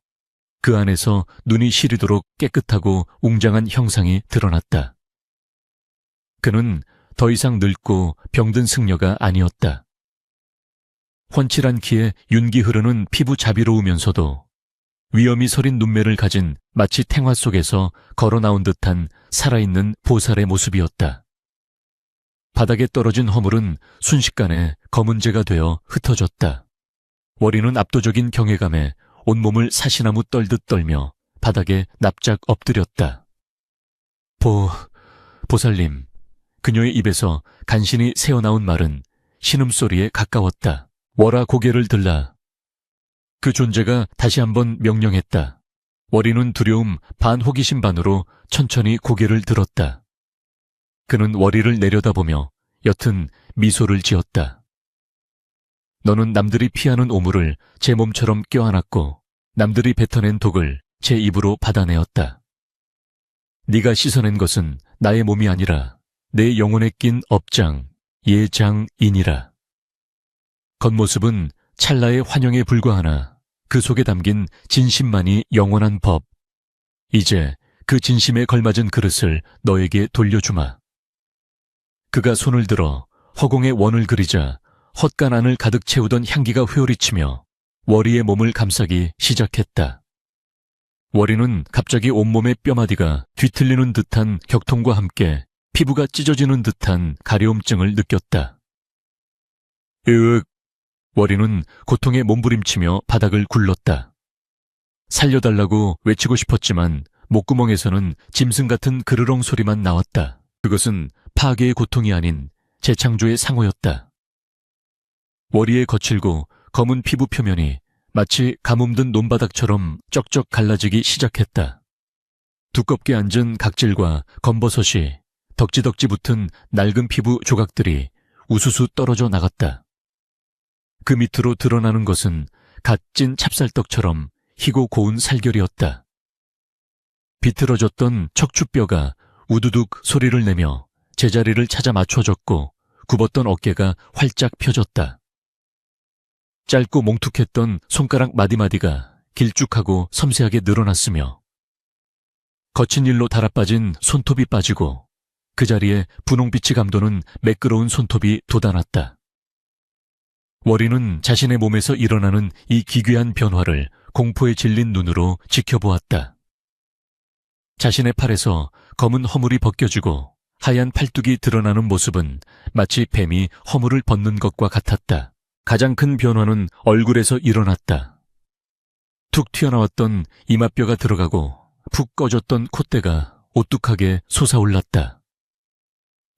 S1: 그 안에서 눈이 시리도록 깨끗하고 웅장한 형상이 드러났다. 그는 더 이상 늙고 병든 승려가 아니었다. 훤칠한 키에 윤기 흐르는 피부 자비로우면서도 위엄이 서린 눈매를 가진 마치 탱화 속에서 걸어 나온 듯한 살아있는 보살의 모습이었다. 바닥에 떨어진 허물은 순식간에 검은재가 되어 흩어졌다. 월이는 압도적인 경외감에 온몸을 사시나무 떨듯 떨며 바닥에 납작 엎드렸다. 보살님. 그녀의 입에서 간신히 새어나온 말은 신음소리에 가까웠다. 월아 고개를 들라. 그 존재가 다시 한번 명령했다. 월이는 두려움 반 호기심 반으로 천천히 고개를 들었다. 그는 월이를 내려다보며 옅은 미소를 지었다. 너는 남들이 피하는 오물을 제 몸처럼 껴안았고 남들이 뱉어낸 독을 제 입으로 받아내었다. 네가 씻어낸 것은 나의 몸이 아니라 내 영혼에 낀 업장, 예장이니라. 겉모습은 찰나의 환영에 불과하나 그 속에 담긴 진심만이 영원한 법. 이제 그 진심에 걸맞은 그릇을 너에게 돌려주마. 그가 손을 들어 허공에 원을 그리자 헛간 안을 가득 채우던 향기가 회오리치며 월이의 몸을 감싸기 시작했다. 월이는 갑자기 온몸의 뼈마디가 뒤틀리는 듯한 격통과 함께 피부가 찢어지는 듯한 가려움증을 느꼈다. 으윽! 월이는 고통에 몸부림치며 바닥을 굴렀다. 살려달라고 외치고 싶었지만 목구멍에서는 짐승 같은 그르렁 소리만 나왔다. 그것은 파괴의 고통이 아닌 재창조의 상호였다. 월이의 거칠고 검은 피부 표면이 마치 가뭄든 논바닥처럼 쩍쩍 갈라지기 시작했다. 두껍게 앉은 각질과 검버섯이 덕지덕지 붙은 낡은 피부 조각들이 우수수 떨어져 나갔다. 그 밑으로 드러나는 것은 갓 찐 찹쌀떡처럼 희고 고운 살결이었다. 비틀어졌던 척추뼈가 우두둑 소리를 내며 제자리를 찾아 맞춰졌고 굽었던 어깨가 활짝 펴졌다. 짧고 몽툭했던 손가락 마디마디가 길쭉하고 섬세하게 늘어났으며 거친 일로 달아빠진 손톱이 빠지고 그 자리에 분홍빛이 감도는 매끄러운 손톱이 돋아났다. 월이는 자신의 몸에서 일어나는 이 기괴한 변화를 공포에 질린 눈으로 지켜보았다. 자신의 팔에서 검은 허물이 벗겨지고 하얀 팔뚝이 드러나는 모습은 마치 뱀이 허물을 벗는 것과 같았다. 가장 큰 변화는 얼굴에서 일어났다. 툭 튀어나왔던 이마뼈가 들어가고 푹 꺼졌던 콧대가 오뚝하게 솟아올랐다.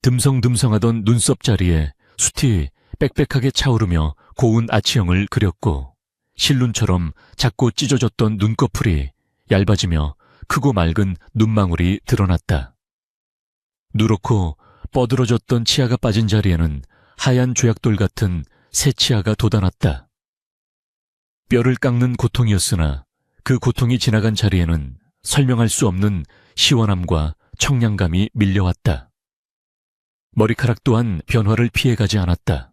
S1: 듬성듬성하던 눈썹 자리에 숱이 빽빽하게 차오르며 고운 아치형을 그렸고 실눈처럼 작고 찢어졌던 눈꺼풀이 얇아지며 크고 맑은 눈망울이 드러났다. 누렇고 뻐들어졌던 치아가 빠진 자리에는 하얀 조약돌 같은 새 치아가 돋아났다. 뼈를 깎는 고통이었으나 그 고통이 지나간 자리에는 설명할 수 없는 시원함과 청량감이 밀려왔다. 머리카락 또한 변화를 피해가지 않았다.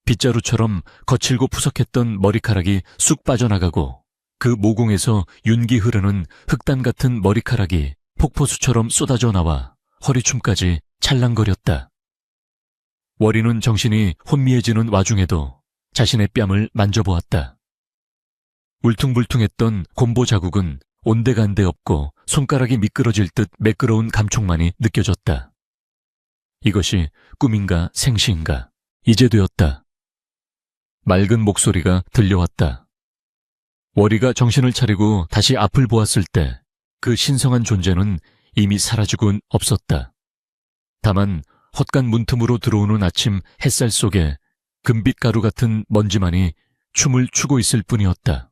S1: 빗자루처럼 거칠고 푸석했던 머리카락이 쑥 빠져나가고 그 모공에서 윤기 흐르는 흑단 같은 머리카락이 폭포수처럼 쏟아져 나와 허리춤까지 찰랑거렸다. 월이는 정신이 혼미해지는 와중에도 자신의 뺨을 만져보았다. 울퉁불퉁했던 곰보 자국은 온데간데 없고 손가락이 미끄러질 듯 매끄러운 감촉만이 느껴졌다. 이것이 꿈인가 생시인가 이제 되었다. 맑은 목소리가 들려왔다. 월이가 정신을 차리고 다시 앞을 보았을 때 그 신성한 존재는 이미 사라지곤 없었다. 다만 헛간 문틈으로 들어오는 아침 햇살 속에 금빛 가루 같은 먼지만이 춤을 추고 있을 뿐이었다.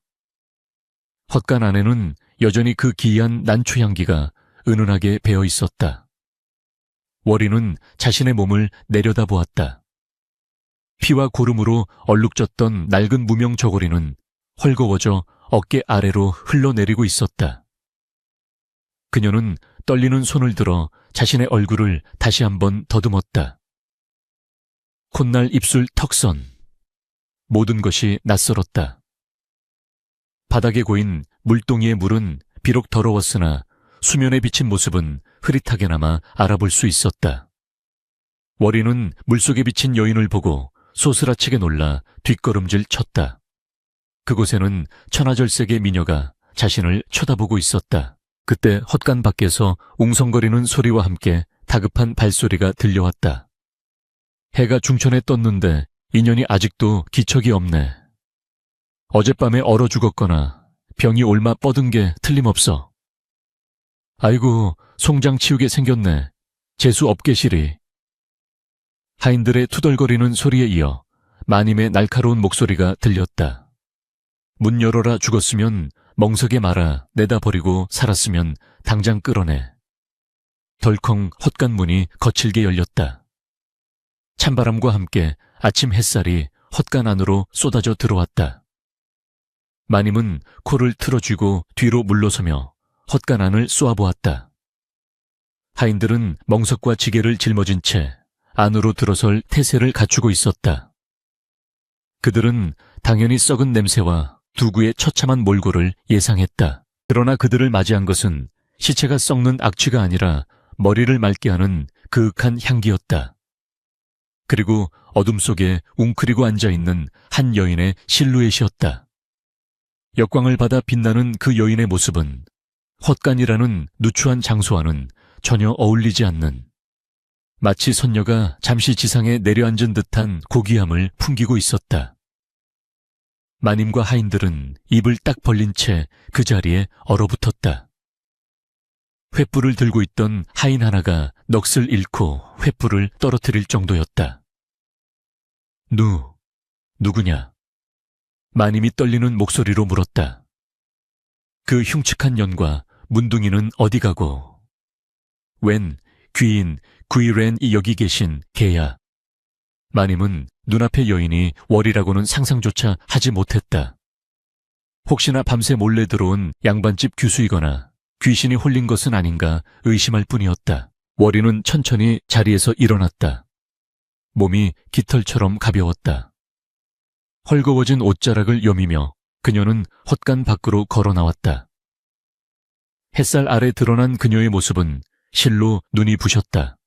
S1: 헛간 안에는 여전히 그 기이한 난초 향기가 은은하게 배어 있었다. 월이는 자신의 몸을 내려다보았다. 피와 고름으로 얼룩졌던 낡은 무명 저고리는 헐거워져 어깨 아래로 흘러내리고 있었다. 그녀는 떨리는 손을 들어 자신의 얼굴을 다시 한번 더듬었다. 콧날 입술 턱선. 모든 것이 낯설었다. 바닥에 고인 물동이의 물은 비록 더러웠으나 수면에 비친 모습은 흐릿하게나마 알아볼 수 있었다. 월이는 물속에 비친 여인을 보고 소스라치게 놀라 뒷걸음질 쳤다. 그곳에는 천하절색의 미녀가 자신을 쳐다보고 있었다. 그때 헛간 밖에서 웅성거리는 소리와 함께 다급한 발소리가 들려왔다. 해가 중천에 떴는데 인연이 아직도 기척이 없네. 어젯밤에 얼어 죽었거나 병이 옮아 뻗은 게 틀림없어. 아이고, 송장 치우게 생겼네. 재수 없게시리. 하인들의 투덜거리는 소리에 이어 마님의 날카로운 목소리가 들렸다. 문 열어라. 죽었으면 멍석에 말아 내다버리고 살았으면 당장 끌어내. 덜컹 헛간 문이 거칠게 열렸다. 찬바람과 함께 아침 햇살이 헛간 안으로 쏟아져 들어왔다. 마님은 코를 틀어쥐고 뒤로 물러서며 헛간 안을 쏘아보았다. 하인들은 멍석과 지게를 짊어진 채 안으로 들어설 태세를 갖추고 있었다. 그들은 당연히 썩은 냄새와 두구의 처참한 몰골을 예상했다. 그러나 그들을 맞이한 것은 시체가 썩는 악취가 아니라 머리를 맑게 하는 그윽한 향기였다. 그리고 어둠 속에 웅크리고 앉아있는 한 여인의 실루엣이었다. 역광을 받아 빛나는 그 여인의 모습은 헛간이라는 누추한 장소와는 전혀 어울리지 않는, 마치 선녀가 잠시 지상에 내려앉은 듯한 고귀함을 풍기고 있었다. 마님과 하인들은 입을 딱 벌린 채 그 자리에 얼어붙었다. 횃불을 들고 있던 하인 하나가 넋을 잃고 횃불을 떨어뜨릴 정도였다. 누구냐? 마님이 떨리는 목소리로 물었다. 그 흉측한 년과 문둥이는 어디 가고? 웬 귀인 귀렌이 여기 계신 개야. 마님은 눈앞의 여인이 월이라고는 상상조차 하지 못했다. 혹시나 밤새 몰래 들어온 양반집 규수이거나 귀신이 홀린 것은 아닌가 의심할 뿐이었다. 월이는 천천히 자리에서 일어났다. 몸이 깃털처럼 가벼웠다. 헐거워진 옷자락을 여미며 그녀는 헛간 밖으로 걸어 나왔다. 햇살 아래 드러난 그녀의 모습은 실로 눈이 부셨다.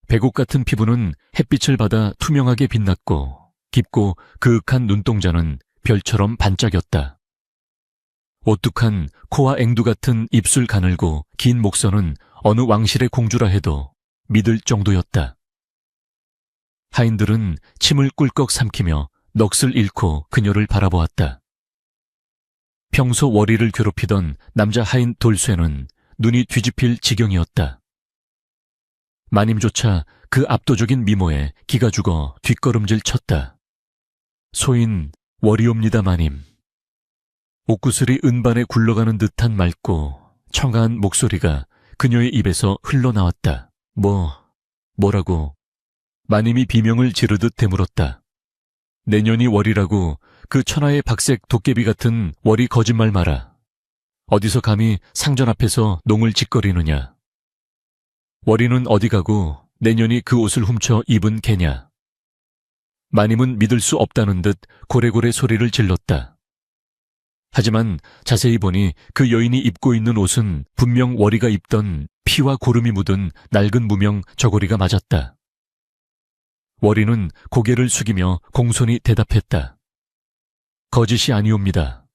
S1: 백옥 같은 피부는 햇빛을 받아 투명하게 빛났고 깊고 그윽한 눈동자는 별처럼 반짝였다. 오뚝한 코와 앵두 같은 입술 가늘고 긴 목선은 어느 왕실의 공주라 해도 믿을 정도였다. 하인들은 침을 꿀꺽 삼키며 넋을 잃고 그녀를 바라보았다. 평소 월이를 괴롭히던 남자 하인 돌쇠는 눈이 뒤집힐 지경이었다. 마님조차 그 압도적인 미모에 기가 죽어 뒷걸음질 쳤다. 소인 월이옵니다 마님. 옥구슬이 은반에 굴러가는 듯한 맑고 청아한 목소리가 그녀의 입에서 흘러나왔다. 뭐라고? 마님이 비명을 지르듯 되물었다. 내년이 월이라고 그 천하의 박색 도깨비 같은 월이 거짓말 마라. 어디서 감히 상전 앞에서 농을 짓거리느냐. 월이는 어디 가고 내년이 그 옷을 훔쳐 입은 개냐. 마님은 믿을 수 없다는 듯 고래고래 소리를 질렀다. 하지만 자세히 보니 그 여인이 입고 있는 옷은 분명 월이가 입던 피와 고름이 묻은 낡은 무명 저고리가 맞았다. 월이는 고개를 숙이며 공손히 대답했다. 거짓이 아니옵니다.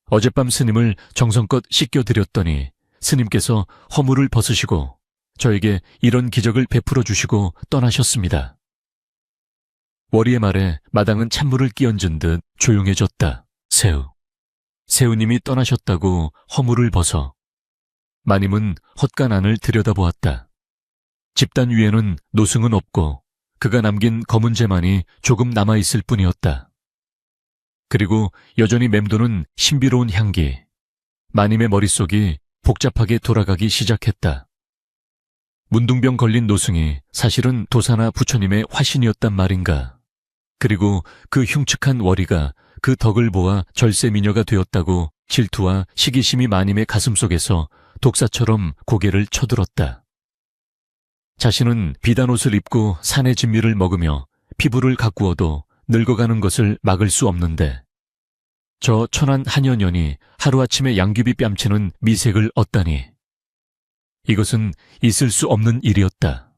S1: 어젯밤 스님을 정성껏 씻겨드렸더니 스님께서 허물을 벗으시고 저에게 이런 기적을 베풀어 주시고 떠나셨습니다. 월이의 말에 마당은 찬물을 끼얹은 듯 조용해졌다. 새우님이 떠나셨다고 허물을 벗어. 마님은 헛간 안을 들여다보았다. 집단 위에는 노승은 없고 그가 남긴 검은 재만이 조금 남아있을 뿐이었다. 그리고 여전히 맴도는 신비로운 향기. 마님의 머릿속이 복잡하게 돌아가기 시작했다. 문둥병 걸린 노승이 사실은 도사나 부처님의 화신이었단 말인가. 그리고 그 흉측한 월이가 그 덕을 보아 절세미녀가 되었다고 질투와 시기심이 마님의 가슴속에서 독사처럼 고개를 쳐들었다. 자신은 비단 옷을 입고 산의 진미를 먹으며 피부를 가꾸어도 늙어가는 것을 막을 수 없는데 저 천한 한여년이 하루아침에 양귀비 뺨치는 미색을 얻다니. 이것은 있을 수 없는 일이었다.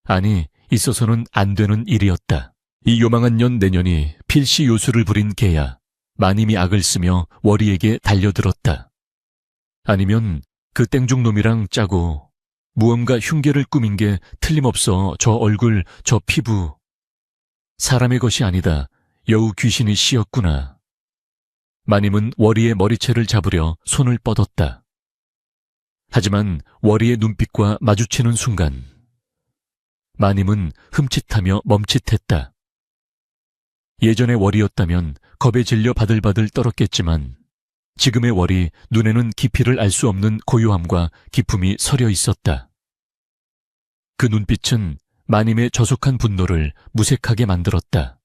S1: 아니, 있어서는 안 되는 일이었다. 이 요망한 년 내년이 필시 요술을 부린 개야 마님이 악을 쓰며 월이에게 달려들었다. 아니면 그 땡중놈이랑 짜고 무언가 흉계를 꾸민 게 틀림없어 저 얼굴, 저 피부. 사람의 것이 아니다. 여우 귀신이 씌었구나. 마님은 월이의 머리채를 잡으려 손을 뻗었다. 하지만 월이의 눈빛과 마주치는 순간 마님은 흠칫하며 멈칫했다. 예전의 월이었다면 겁에 질려 바들바들 떨었겠지만 지금의 월이 눈에는 깊이를 알 수 없는 고요함과 기품이 서려 있었다. 그 눈빛은 마님의 저속한 분노를 무색하게 만들었다.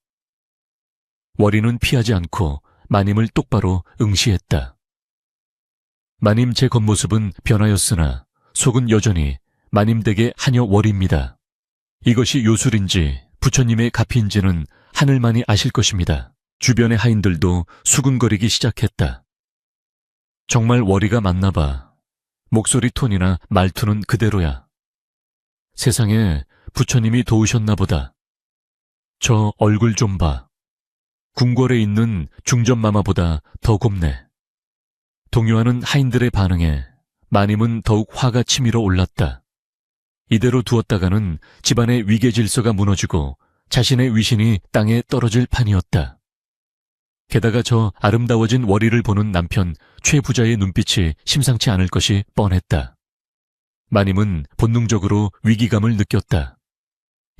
S1: 월이는 피하지 않고 마님을 똑바로 응시했다. 마님 제 겉모습은 변하였으나 속은 여전히 마님 댁의 하녀 월입니다. 이것이 요술인지 부처님의 가피인지는 하늘만이 아실 것입니다. 주변의 하인들도 수군거리기 시작했다. 정말 월이가 맞나 봐. 목소리 톤이나 말투는 그대로야. 세상에 부처님이 도우셨나 보다. 저 얼굴 좀 봐. 궁궐에 있는 중전마마보다 더 곱네. 동요하는 하인들의 반응에 마님은 더욱 화가 치밀어 올랐다. 이대로 두었다가는 집안의 위계 질서가 무너지고 자신의 위신이 땅에 떨어질 판이었다. 게다가 저 아름다워진 월이를 보는 남편 최 부자의 눈빛이 심상치 않을 것이 뻔했다. 마님은 본능적으로 위기감을 느꼈다.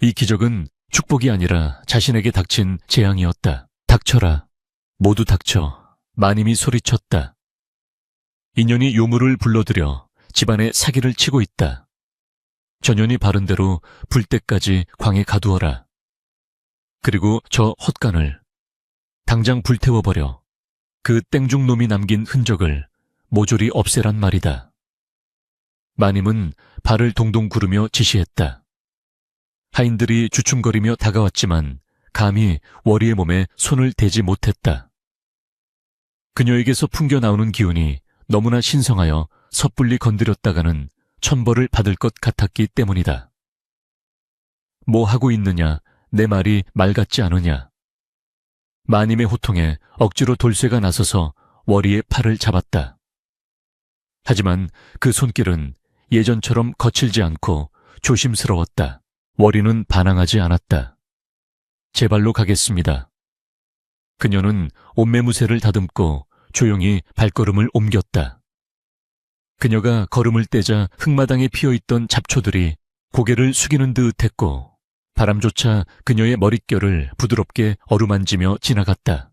S1: 이 기적은 축복이 아니라 자신에게 닥친 재앙이었다. 닥쳐라. 모두 닥쳐. 마님이 소리쳤다. 인연이 요물을 불러들여 집안에 사기를 치고 있다. 전연이 바른 대로 불 때까지 광에 가두어라. 그리고 저 헛간을 당장 불태워버려. 그 땡중놈이 남긴 흔적을 모조리 없애란 말이다. 마님은 발을 동동 구르며 지시했다. 하인들이 주춤거리며 다가왔지만 감히 월이의 몸에 손을 대지 못했다. 그녀에게서 풍겨나오는 기운이 너무나 신성하여 섣불리 건드렸다가는 천벌을 받을 것 같았기 때문이다. 뭐 하고 있느냐, 내 말이 말 같지 않으냐. 마님의 호통에 억지로 돌쇠가 나서서 월이의 팔을 잡았다. 하지만 그 손길은 예전처럼 거칠지 않고 조심스러웠다. 월이는 반항하지 않았다. 제 발로 가겠습니다. 그녀는 옷매무새를 다듬고 조용히 발걸음을 옮겼다. 그녀가 걸음을 떼자 흙마당에 피어있던 잡초들이 고개를 숙이는 듯 했고 바람조차 그녀의 머릿결을 부드럽게 어루만지며 지나갔다.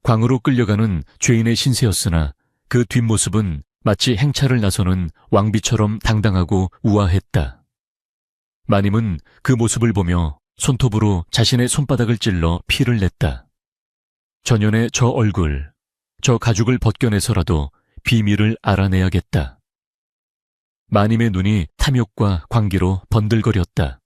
S1: 광으로 끌려가는 죄인의 신세였으나 그 뒷모습은 마치 행차를 나서는 왕비처럼 당당하고 우아했다. 마님은 그 모습을 보며 손톱으로 자신의 손바닥을 찔러 피를 냈다. 전연의 저 얼굴, 저 가죽을 벗겨내서라도 비밀을 알아내야겠다. 마님의 눈이 탐욕과 광기로 번들거렸다.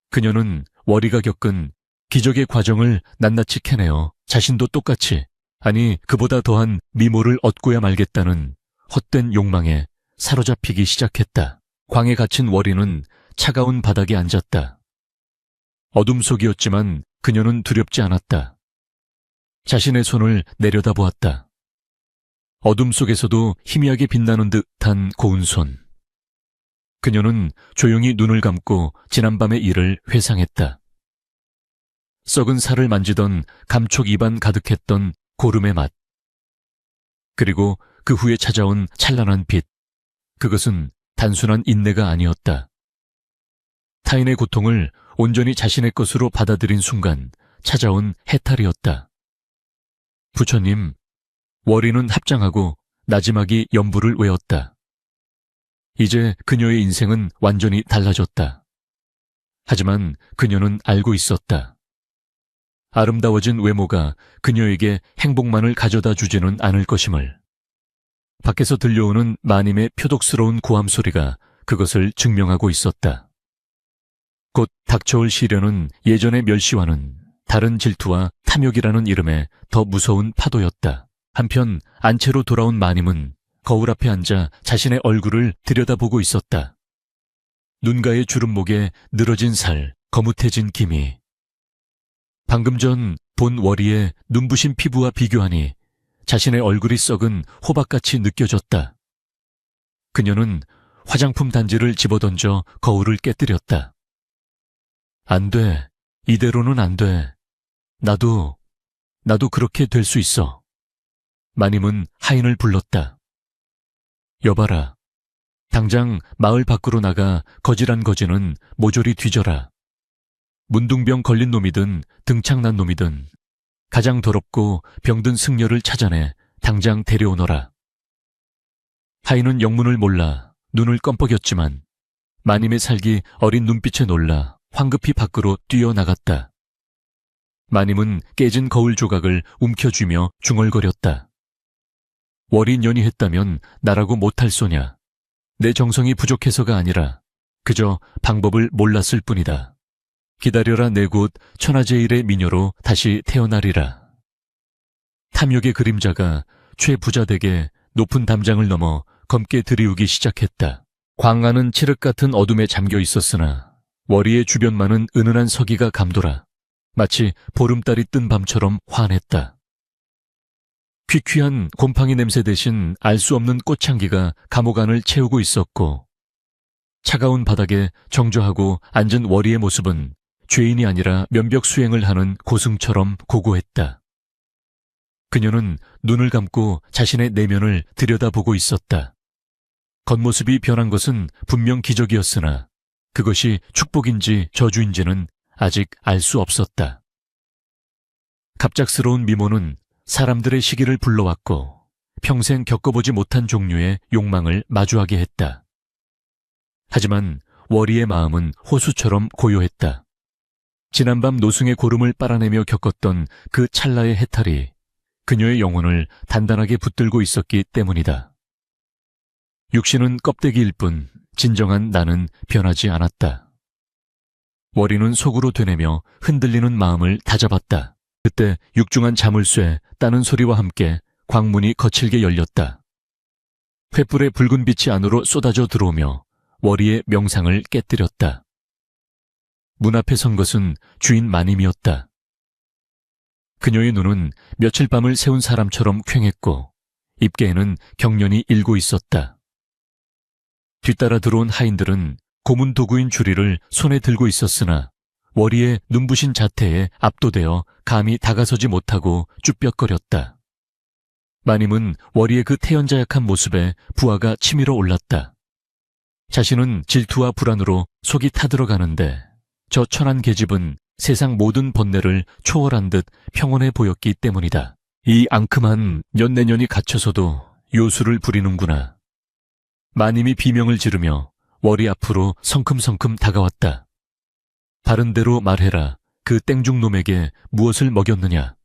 S1: 그녀는 월이가 겪은 기적의 과정을 낱낱이 캐내어 자신도 똑같이, 아니 그보다 더한 미모를 얻고야 말겠다는 헛된 욕망에 사로잡히기 시작했다. 광에 갇힌 월이는 차가운 바닥에 앉았다. 어둠 속이었지만 그녀는 두렵지 않았다. 자신의 손을 내려다보았다. 어둠 속에서도 희미하게 빛나는 듯한 고운 손. 그녀는 조용히 눈을 감고 지난밤의 일을 회상했다. 썩은 살을 만지던 감촉 입안 가득했던 고름의 맛. 그리고 그 후에 찾아온 찬란한 빛. 그것은 단순한 인내가 아니었다. 타인의 고통을 온전히 자신의 것으로 받아들인 순간 찾아온 해탈이었다. 부처님, 월이는 합장하고 나지막이 연부를 외웠다. 이제 그녀의 인생은 완전히 달라졌다. 하지만 그녀는 알고 있었다. 아름다워진 외모가 그녀에게 행복만을 가져다 주지는 않을 것임을. 밖에서 들려오는 마님의 표독스러운 고함 소리가 그것을 증명하고 있었다. 곧 닥쳐올 시련은 예전의 멸시와는 다른 질투와 탐욕이라는 이름의 더 무서운 파도였다. 한편 안채로 돌아온 마님은 거울 앞에 앉아 자신의 얼굴을 들여다보고 있었다. 눈가의 주름목에 늘어진 살, 거뭇해진 기미. 방금 전 본 월이의 눈부신 피부와 비교하니 자신의 얼굴이 썩은 호박같이 느껴졌다. 그녀는 화장품 단지를 집어던져 거울을 깨뜨렸다. 안 돼. 이대로는 안 돼. 나도 그렇게 될 수 있어. 마님은 하인을 불렀다. 여봐라. 당장 마을 밖으로 나가 거지란 거지는 모조리 뒤져라. 문둥병 걸린 놈이든 등창난 놈이든 가장 더럽고 병든 승려를 찾아내 당장 데려오너라. 하인은 영문을 몰라 눈을 껌뻑였지만 마님의 살기 어린 눈빛에 놀라 황급히 밖으로 뛰어나갔다. 마님은 깨진 거울 조각을 움켜쥐며 중얼거렸다. 월이 연이했다면 나라고 못할 소냐. 내 정성이 부족해서가 아니라 그저 방법을 몰랐을 뿐이다. 기다려라 내 곧 천하제일의 미녀로 다시 태어나리라. 탐욕의 그림자가 최부자댁의 높은 담장을 넘어 검게 들이우기 시작했다. 광안은 칠흑 같은 어둠에 잠겨 있었으나 월이의 주변만은 은은한 서기가 감돌아 마치 보름달이 뜬 밤처럼 환했다. 퀴퀴한 곰팡이 냄새 대신 알 수 없는 꽃향기가 감옥 안을 채우고 있었고 차가운 바닥에 정조하고 앉은 월이의 모습은 죄인이 아니라 면벽 수행을 하는 고승처럼 고고했다. 그녀는 눈을 감고 자신의 내면을 들여다보고 있었다. 겉모습이 변한 것은 분명 기적이었으나 그것이 축복인지 저주인지는 아직 알 수 없었다. 갑작스러운 미모는 사람들의 시기를 불러왔고 평생 겪어보지 못한 종류의 욕망을 마주하게 했다. 하지만 월이의 마음은 호수처럼 고요했다. 지난밤 노승의 고름을 빨아내며 겪었던 그 찰나의 해탈이 그녀의 영혼을 단단하게 붙들고 있었기 때문이다. 육신은 껍데기일 뿐 진정한 나는 변하지 않았다. 월이는 속으로 되뇌며 흔들리는 마음을 다잡았다. 그때 육중한 자물쇠 따는 소리와 함께 광문이 거칠게 열렸다. 횃불의 붉은 빛이 안으로 쏟아져 들어오며 월이의 명상을 깨뜨렸다. 문 앞에 선 것은 주인 마님이었다. 그녀의 눈은 며칠 밤을 새운 사람처럼 퀭했고 입계에는 경련이 일고 있었다. 뒤따라 들어온 하인들은 고문 도구인 주리를 손에 들고 있었으나 월이의 눈부신 자태에 압도되어 감히 다가서지 못하고 쭈뼛거렸다. 마님은 월이의 그 태연자약한 모습에 부하가 치밀어 올랐다. 자신은 질투와 불안으로 속이 타들어가는데 저 천한 계집은 세상 모든 번뇌를 초월한 듯 평온해 보였기 때문이다. 이 앙큼한 년내년이 갇혀서도 요술을 부리는구나. 마님이 비명을 지르며 월이 앞으로 성큼성큼 다가왔다. 바른대로 말해라. 그 땡중놈에게 무엇을 먹였느냐?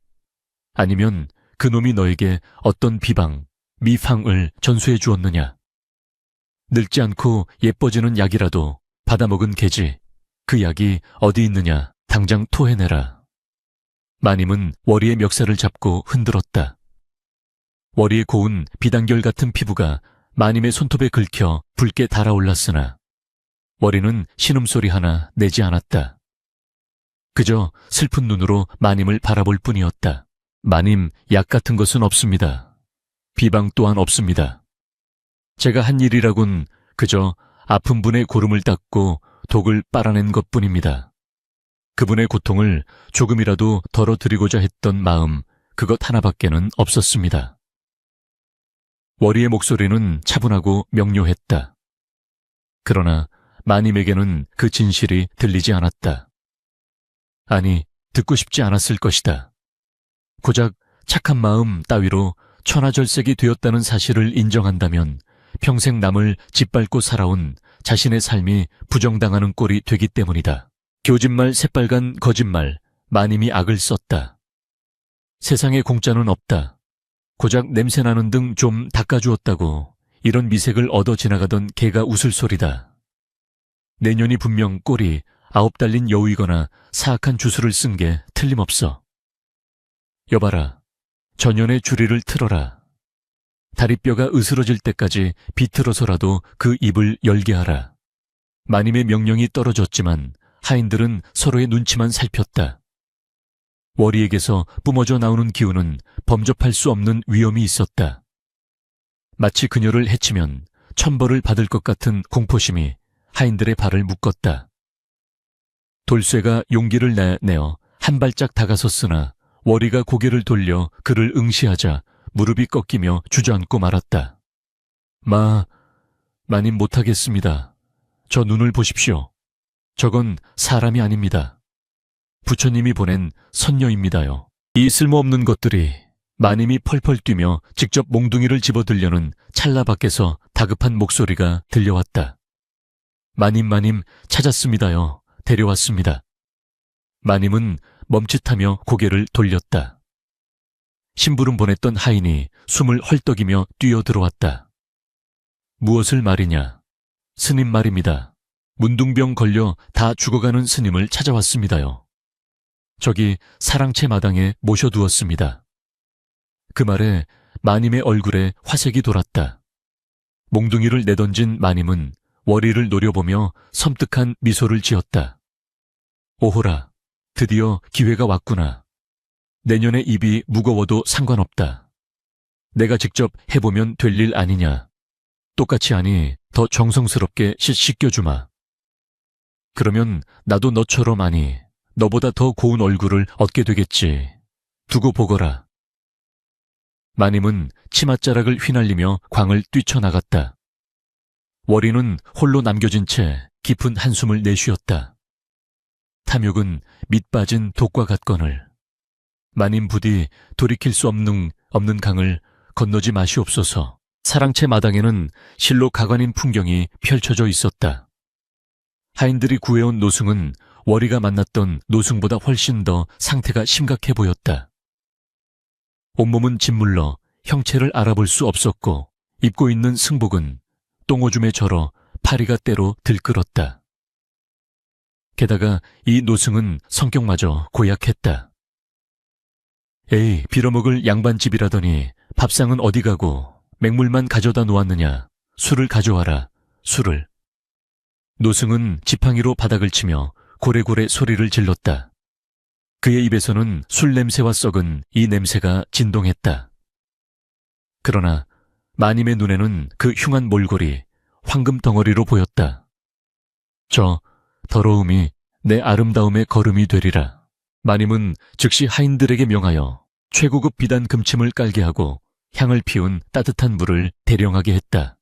S1: 아니면 그 놈이 너에게 어떤 비방, 미팡을 전수해 주었느냐? 늙지 않고 예뻐지는 약이라도 받아먹은 개지. 그 약이 어디 있느냐? 당장 토해내라. 마님은 월이의 멱살을 잡고 흔들었다. 월이의 고운 비단결 같은 피부가 마님의 손톱에 긁혀 붉게 달아올랐으나 월이는 신음소리 하나 내지 않았다. 그저 슬픈 눈으로 마님을 바라볼 뿐이었다. 마님, 약 같은 것은 없습니다. 비방 또한 없습니다. 제가 한 일이라곤 그저 아픈 분의 고름을 닦고 독을 빨아낸 것뿐입니다. 그분의 고통을 조금이라도 덜어드리고자 했던 마음, 그것 하나밖에는 없었습니다. 월이의 목소리는 차분하고 명료했다. 그러나 마님에게는 그 진실이 들리지 않았다. 아니, 듣고 싶지 않았을 것이다. 고작 착한 마음 따위로 천하절색이 되었다는 사실을 인정한다면 평생 남을 짓밟고 살아온 자신의 삶이 부정당하는 꼴이 되기 때문이다. 교진말 새빨간 거짓말, 마님이 악을 썼다. 세상에 공짜는 없다. 고작 냄새나는 등 좀 닦아주었다고 이런 미색을 얻어 지나가던 개가 웃을 소리다. 내년이 분명 꼴이 9달린 여우이거나 사악한 주술을 쓴 게 틀림없어. 여봐라, 전연의 주리를 틀어라. 다리뼈가 으스러질 때까지 비틀어서라도 그 입을 열게 하라. 마님의 명령이 떨어졌지만 하인들은 서로의 눈치만 살폈다. 워리에게서 뿜어져 나오는 기운은 범접할 수 없는 위험이 있었다. 마치 그녀를 해치면 천벌을 받을 것 같은 공포심이 하인들의 발을 묶었다. 돌쇠가 용기를 내어 한 발짝 다가섰으나 워리가 고개를 돌려 그를 응시하자 무릎이 꺾이며 주저앉고 말았다. 마님 못하겠습니다. 저 눈을 보십시오. 저건 사람이 아닙니다. 부처님이 보낸 선녀입니다요. 이 쓸모없는 것들이 마님이 펄펄 뛰며 직접 몽둥이를 집어들려는 찰나 밖에서 다급한 목소리가 들려왔다. 마님 찾았습니다요. 데려왔습니다. 마님은 멈칫하며 고개를 돌렸다. 심부름 보냈던 하인이 숨을 헐떡이며 뛰어들어왔다. 무엇을 말이냐? 스님 말입니다. 문둥병 걸려 다 죽어가는 스님을 찾아왔습니다요. 저기 사랑채 마당에 모셔두었습니다. 그 말에 마님의 얼굴에 화색이 돌았다. 몽둥이를 내던진 마님은 워리를 노려보며 섬뜩한 미소를 지었다. 오호라, 드디어 기회가 왔구나. 내년에 입이 무거워도 상관없다. 내가 직접 해보면 될 일 아니냐. 똑같이 하니 더 정성스럽게 씻겨주마. 그러면 나도 너처럼 하니 너보다 더 고운 얼굴을 얻게 되겠지. 두고 보거라. 마님은 치맛자락을 휘날리며 광을 뛰쳐나갔다. 워리는 홀로 남겨진 채 깊은 한숨을 내쉬었다. 탐욕은 밑 빠진 독과 같거늘. 마님 부디 돌이킬 수 없는 강을 건너지 마시옵소서. 사랑채 마당에는 실로 가관인 풍경이 펼쳐져 있었다. 하인들이 구해온 노승은 워리가 만났던 노승보다 훨씬 더 상태가 심각해 보였다. 온몸은 짓물러 형체를 알아볼 수 없었고 입고 있는 승복은 똥오줌에 절어 파리가 때로 들끓었다. 게다가 이 노승은 성격마저 고약했다. 에이, 빌어먹을 양반집이라더니 밥상은 어디 가고 맹물만 가져다 놓았느냐. 술을 가져와라, 술을. 노승은 지팡이로 바닥을 치며 고래고래 소리를 질렀다. 그의 입에서는 술 냄새와 썩은 이 냄새가 진동했다. 그러나 마님의 눈에는 그 흉한 몰골이 황금 덩어리로 보였다. 저 더러움이 내 아름다움의 걸음이 되리라. 마님은 즉시 하인들에게 명하여 최고급 비단 금침을 깔게 하고 향을 피운 따뜻한 물을 대령하게 했다.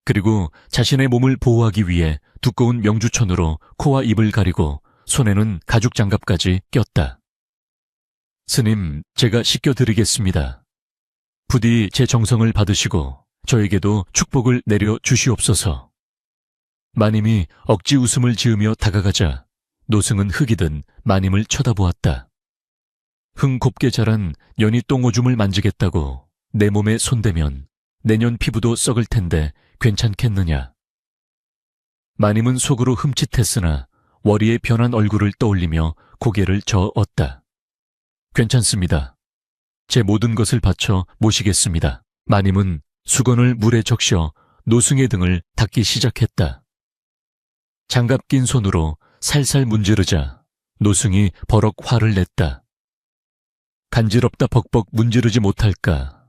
S1: 그리고 자신의 몸을 보호하기 위해 두꺼운 명주천으로 코와 입을 가리고 손에는 가죽 장갑까지 꼈다. 스님, 제가 씻겨드리겠습니다. 부디 제 정성을 받으시고 저에게도 축복을 내려 주시옵소서. 마님이 억지 웃음을 지으며 다가가자 노승은 흙이 든 마님을 쳐다보았다. 흥 곱게 자란 연이 똥오줌을 만지겠다고 내 몸에 손대면 내년 피부도 썩을 텐데 괜찮겠느냐. 마님은 속으로 흠칫했으나 워리의 변한 얼굴을 떠올리며 고개를 저었다. 괜찮습니다. 제 모든 것을 바쳐 모시겠습니다. 마님은 수건을 물에 적셔 노승의 등을 닦기 시작했다. 장갑 낀 손으로 살살 문지르자 노승이 버럭 화를 냈다. 간지럽다 벅벅 문지르지 못할까.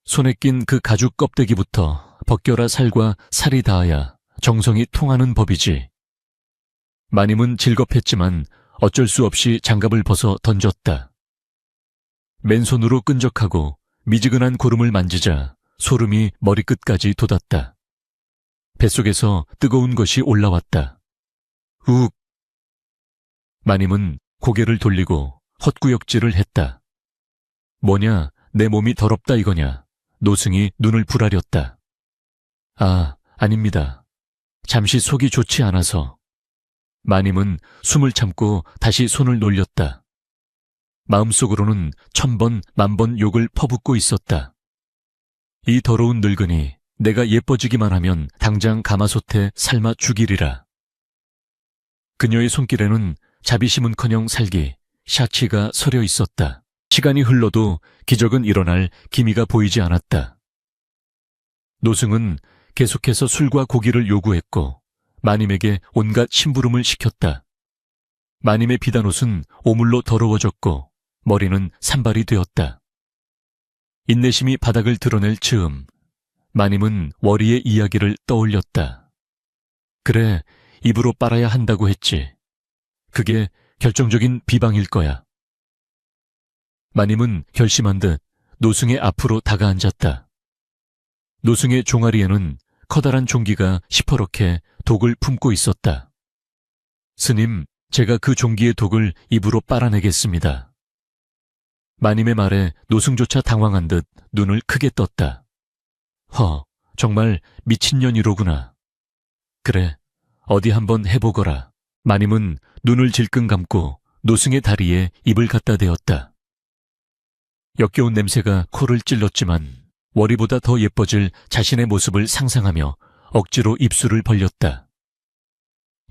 S1: 손에 낀 그 가죽 껍데기부터 벗겨라 살과 살이 닿아야 정성이 통하는 법이지. 마님은 질겁했지만 어쩔 수 없이 장갑을 벗어 던졌다. 맨손으로 끈적하고 미지근한 고름을 만지자 소름이 머리끝까지 돋았다. 뱃속에서 뜨거운 것이 올라왔다. 욱! 마님은 고개를 돌리고 헛구역질을 했다. 뭐냐, 내 몸이 더럽다 이거냐. 노승이 눈을 부라렸다. 아, 아닙니다. 잠시 속이 좋지 않아서. 마님은 숨을 참고 다시 손을 놀렸다. 마음속으로는 1000번, 10,000번 욕을 퍼붓고 있었다. 이 더러운 늙은이, 내가 예뻐지기만 하면 당장 가마솥에 삶아 죽이리라. 그녀의 손길에는 자비심은커녕 살기, 샤치가 서려 있었다. 시간이 흘러도 기적은 일어날 기미가 보이지 않았다. 노승은 계속해서 술과 고기를 요구했고 마님에게 온갖 심부름을 시켰다. 마님의 비단옷은 오물로 더러워졌고 머리는 산발이 되었다. 인내심이 바닥을 드러낼 즈음 마님은 월이의 이야기를 떠올렸다. 그래, 입으로 빨아야 한다고 했지. 그게 결정적인 비방일 거야. 마님은 결심한 듯 노승의 앞으로 다가앉았다. 노승의 종아리에는 커다란 종기가 시퍼렇게 독을 품고 있었다. 스님, 제가 그 종기의 독을 입으로 빨아내겠습니다. 마님의 말에 노승조차 당황한 듯 눈을 크게 떴다. 정말 미친년이로구나. 그래, 어디 한번 해보거라. 마님은 눈을 질끈 감고 노승의 다리에 입을 갖다 대었다. 역겨운 냄새가 코를 찔렀지만 월이보다 더 예뻐질 자신의 모습을 상상하며 억지로 입술을 벌렸다.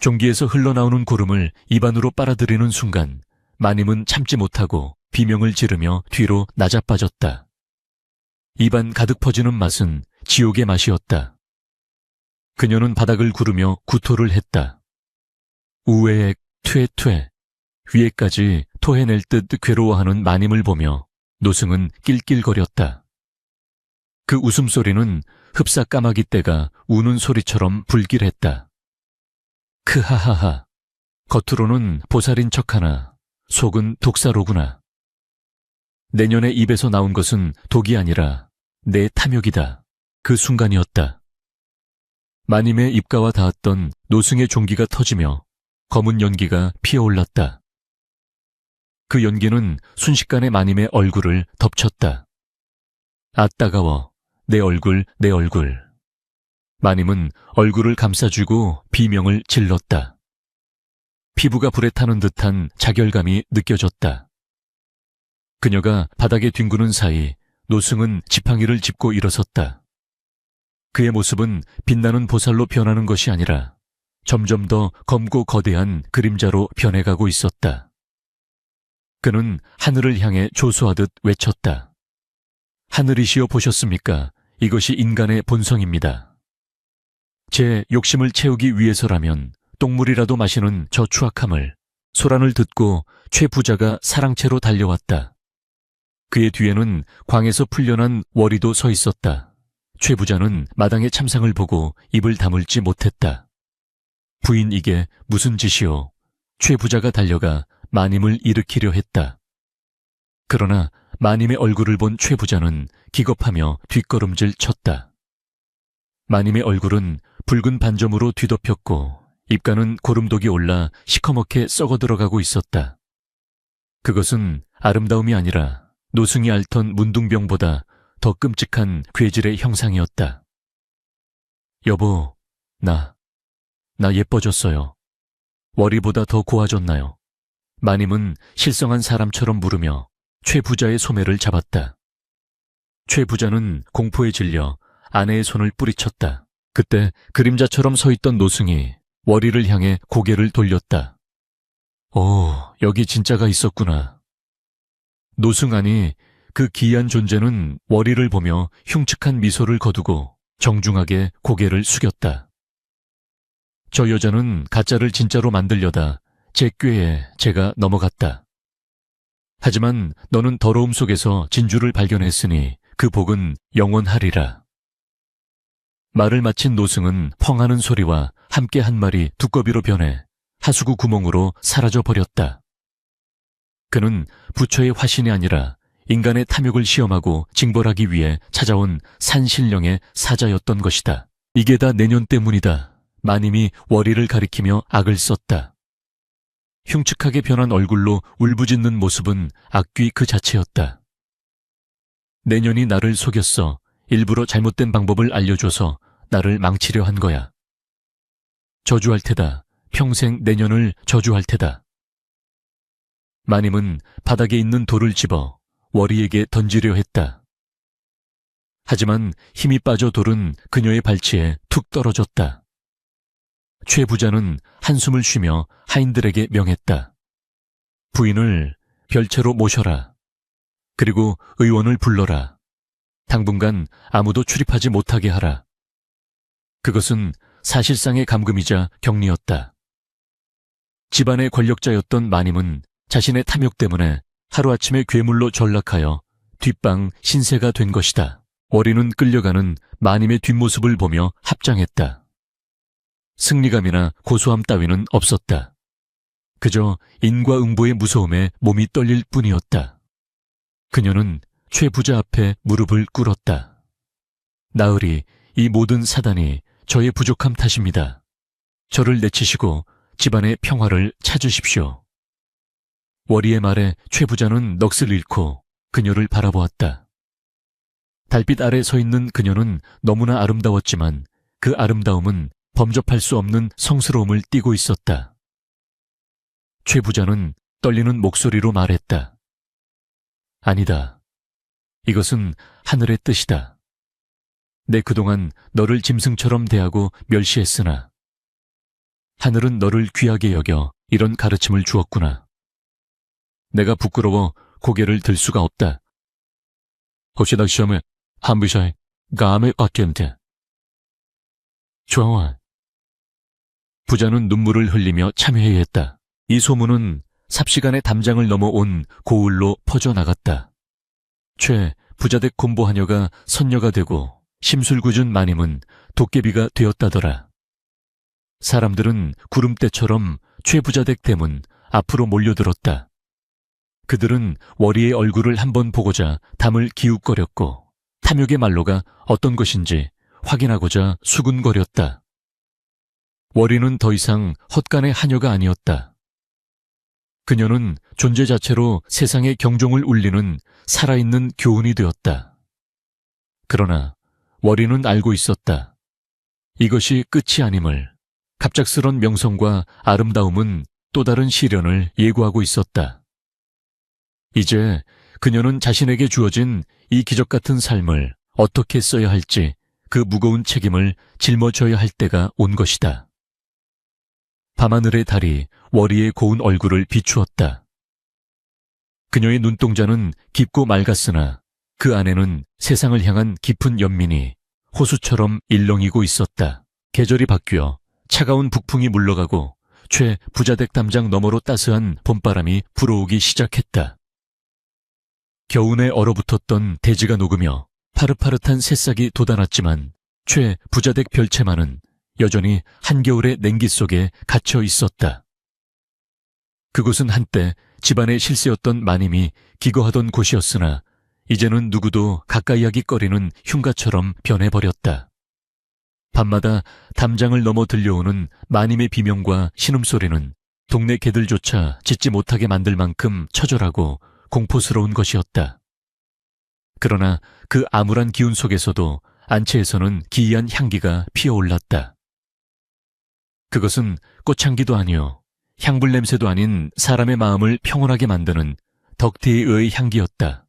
S1: 종기에서 흘러나오는 고름을 입안으로 빨아들이는 순간 마님은 참지 못하고 비명을 지르며 뒤로 나자빠졌다. 입안 가득 퍼지는 맛은 지옥의 맛이었다. 그녀는 바닥을 구르며 구토를 했다. 우에액 퇴퇴 위에까지 토해낼 듯 괴로워하는 마님을 보며 노승은 낄낄거렸다. 그 웃음소리는 흡사 까마귀 떼가 우는 소리처럼 불길했다. 크하하하. 겉으로는 보살인 척하나 속은 독사로구나. 내년에 입에서 나온 것은 독이 아니라 내 탐욕이다. 그 순간이었다. 마님의 입가와 닿았던 노승의 종기가 터지며 검은 연기가 피어올랐다. 그 연기는 순식간에 마님의 얼굴을 덮쳤다. 아, 따가워. 내 얼굴, 내 얼굴. 마님은 얼굴을 감싸주고 비명을 질렀다. 피부가 불에 타는 듯한 자결감이 느껴졌다. 그녀가 바닥에 뒹구는 사이 노승은 지팡이를 짚고 일어섰다. 그의 모습은 빛나는 보살로 변하는 것이 아니라 점점 더 검고 거대한 그림자로 변해가고 있었다. 그는 하늘을 향해 조소하듯 외쳤다. 하늘이시여 보셨습니까? 이것이 인간의 본성입니다. 제 욕심을 채우기 위해서라면 똥물이라도 마시는 저 추악함을. 소란을 듣고 최 부자가 사랑채로 달려왔다. 그의 뒤에는 광에서 풀려난 월이도 서 있었다. 최 부자는 마당의 참상을 보고 입을 다물지 못했다. 부인, 이게 무슨 짓이오? 최 부자가 달려가 마님을 일으키려 했다. 그러나 마님의 얼굴을 본 최 부자는 기겁하며 뒷걸음질 쳤다. 마님의 얼굴은 붉은 반점으로 뒤덮였고 입가는 고름독이 올라 시커멓게 썩어 들어가고 있었다. 그것은 아름다움이 아니라 노승이 앓던 문둥병보다 더 끔찍한 괴질의 형상이었다. 여보, 나 예뻐졌어요. 월이보다 더 고와졌나요? 마님은 실성한 사람처럼 물으며 최 부자의 소매를 잡았다. 최 부자는 공포에 질려 아내의 손을 뿌리쳤다. 그때 그림자처럼 서 있던 노승이 월이를 향해 고개를 돌렸다. 오, 여기 진짜가 있었구나. 노승 아니, 그 기이한 존재는 월이를 보며 흉측한 미소를 거두고 정중하게 고개를 숙였다. 저 여자는 가짜를 진짜로 만들려다 제 꾀에 제가 넘어갔다. 하지만 너는 더러움 속에서 진주를 발견했으니 그 복은 영원하리라. 말을 마친 노승은 펑하는 소리와 함께 한 마리 두꺼비로 변해 하수구 구멍으로 사라져 버렸다. 그는 부처의 화신이 아니라 인간의 탐욕을 시험하고 징벌하기 위해 찾아온 산신령의 사자였던 것이다. 이게 다 내년 때문이다. 마님이 월이를 가리키며 악을 썼다. 흉측하게 변한 얼굴로 울부짖는 모습은 악귀 그 자체였다. 내년이 나를 속였어. 일부러 잘못된 방법을 알려줘서 나를 망치려 한 거야. 저주할 테다. 평생 내년을 저주할 테다. 마님은 바닥에 있는 돌을 집어 월이에게 던지려 했다. 하지만 힘이 빠져 돌은 그녀의 발치에 툭 떨어졌다. 최 부자는 한숨을 쉬며 하인들에게 명했다. 부인을 별채로 모셔라. 그리고 의원을 불러라. 당분간 아무도 출입하지 못하게 하라. 그것은 사실상의 감금이자 격리였다. 집안의 권력자였던 마님은 자신의 탐욕 때문에 하루아침에 괴물로 전락하여 뒷방 신세가 된 것이다. 월이는 끌려가는 마님의 뒷모습을 보며 합장했다. 승리감이나 고소함 따위는 없었다. 그저 인과응보의 무서움에 몸이 떨릴 뿐이었다. 그녀는 최 부자 앞에 무릎을 꿇었다. 나으리, 이 모든 사단이 저의 부족함 탓입니다. 저를 내치시고 집안의 평화를 찾으십시오. 월이의 말에 최 부자는 넋을 잃고 그녀를 바라보았다. 달빛 아래 서 있는 그녀는 너무나 아름다웠지만 그 아름다움은 범접할 수 없는 성스러움을 띠고 있었다. 최 부자는 떨리는 목소리로 말했다. 아니다. 이것은 하늘의 뜻이다. 내 그동안 너를 짐승처럼 대하고 멸시했으나 하늘은 너를 귀하게 여겨 이런 가르침을 주었구나. 내가 부끄러워 고개를 들 수가 없다. 혹시 나 시험에 한 비사에 감에 왔겠는데. 좋아. 부자는 눈물을 흘리며 참회했다. 이 소문은 삽시간에 담장을 넘어 온 고을로 퍼져나갔다. 최 부자댁 곰보하녀가 선녀가 되고 심술궂은 마님은 도깨비가 되었다더라. 사람들은 구름대처럼 최 부자댁 대문 앞으로 몰려들었다. 그들은 월이의 얼굴을 한번 보고자 담을 기웃거렸고 탐욕의 말로가 어떤 것인지 확인하고자 수군거렸다. 월이는 더 이상 헛간의 하녀가 아니었다. 그녀는 존재 자체로 세상의 경종을 울리는 살아있는 교훈이 되었다. 그러나 월이는 알고 있었다. 이것이 끝이 아님을. 갑작스런 명성과 아름다움은 또 다른 시련을 예고하고 있었다. 이제 그녀는 자신에게 주어진 이 기적같은 삶을 어떻게 써야 할지 그 무거운 책임을 짊어져야 할 때가 온 것이다. 밤하늘의 달이 월이의 고운 얼굴을 비추었다. 그녀의 눈동자는 깊고 맑았으나 그 안에는 세상을 향한 깊은 연민이 호수처럼 일렁이고 있었다. 계절이 바뀌어 차가운 북풍이 물러가고 최 부자댁 담장 너머로 따스한 봄바람이 불어오기 시작했다. 겨우내 얼어붙었던 대지가 녹으며 파릇파릇한 새싹이 돋아났지만 최 부자댁 별채만은 여전히 한겨울의 냉기 속에 갇혀 있었다. 그곳은 한때 집안의 실세였던 마님이 기거하던 곳이었으나 이제는 누구도 가까이 하기 꺼리는 흉가처럼 변해버렸다. 밤마다 담장을 넘어 들려오는 마님의 비명과 신음소리는 동네 개들조차 짖지 못하게 만들 만큼 처절하고 공포스러운 것이었다. 그러나 그 암울한 기운 속에서도 안채에서는 기이한 향기가 피어올랐다. 그것은 꽃향기도 아니요 향불 냄새도 아닌 사람의 마음을 평온하게 만드는 덕티에 의의 향기였다.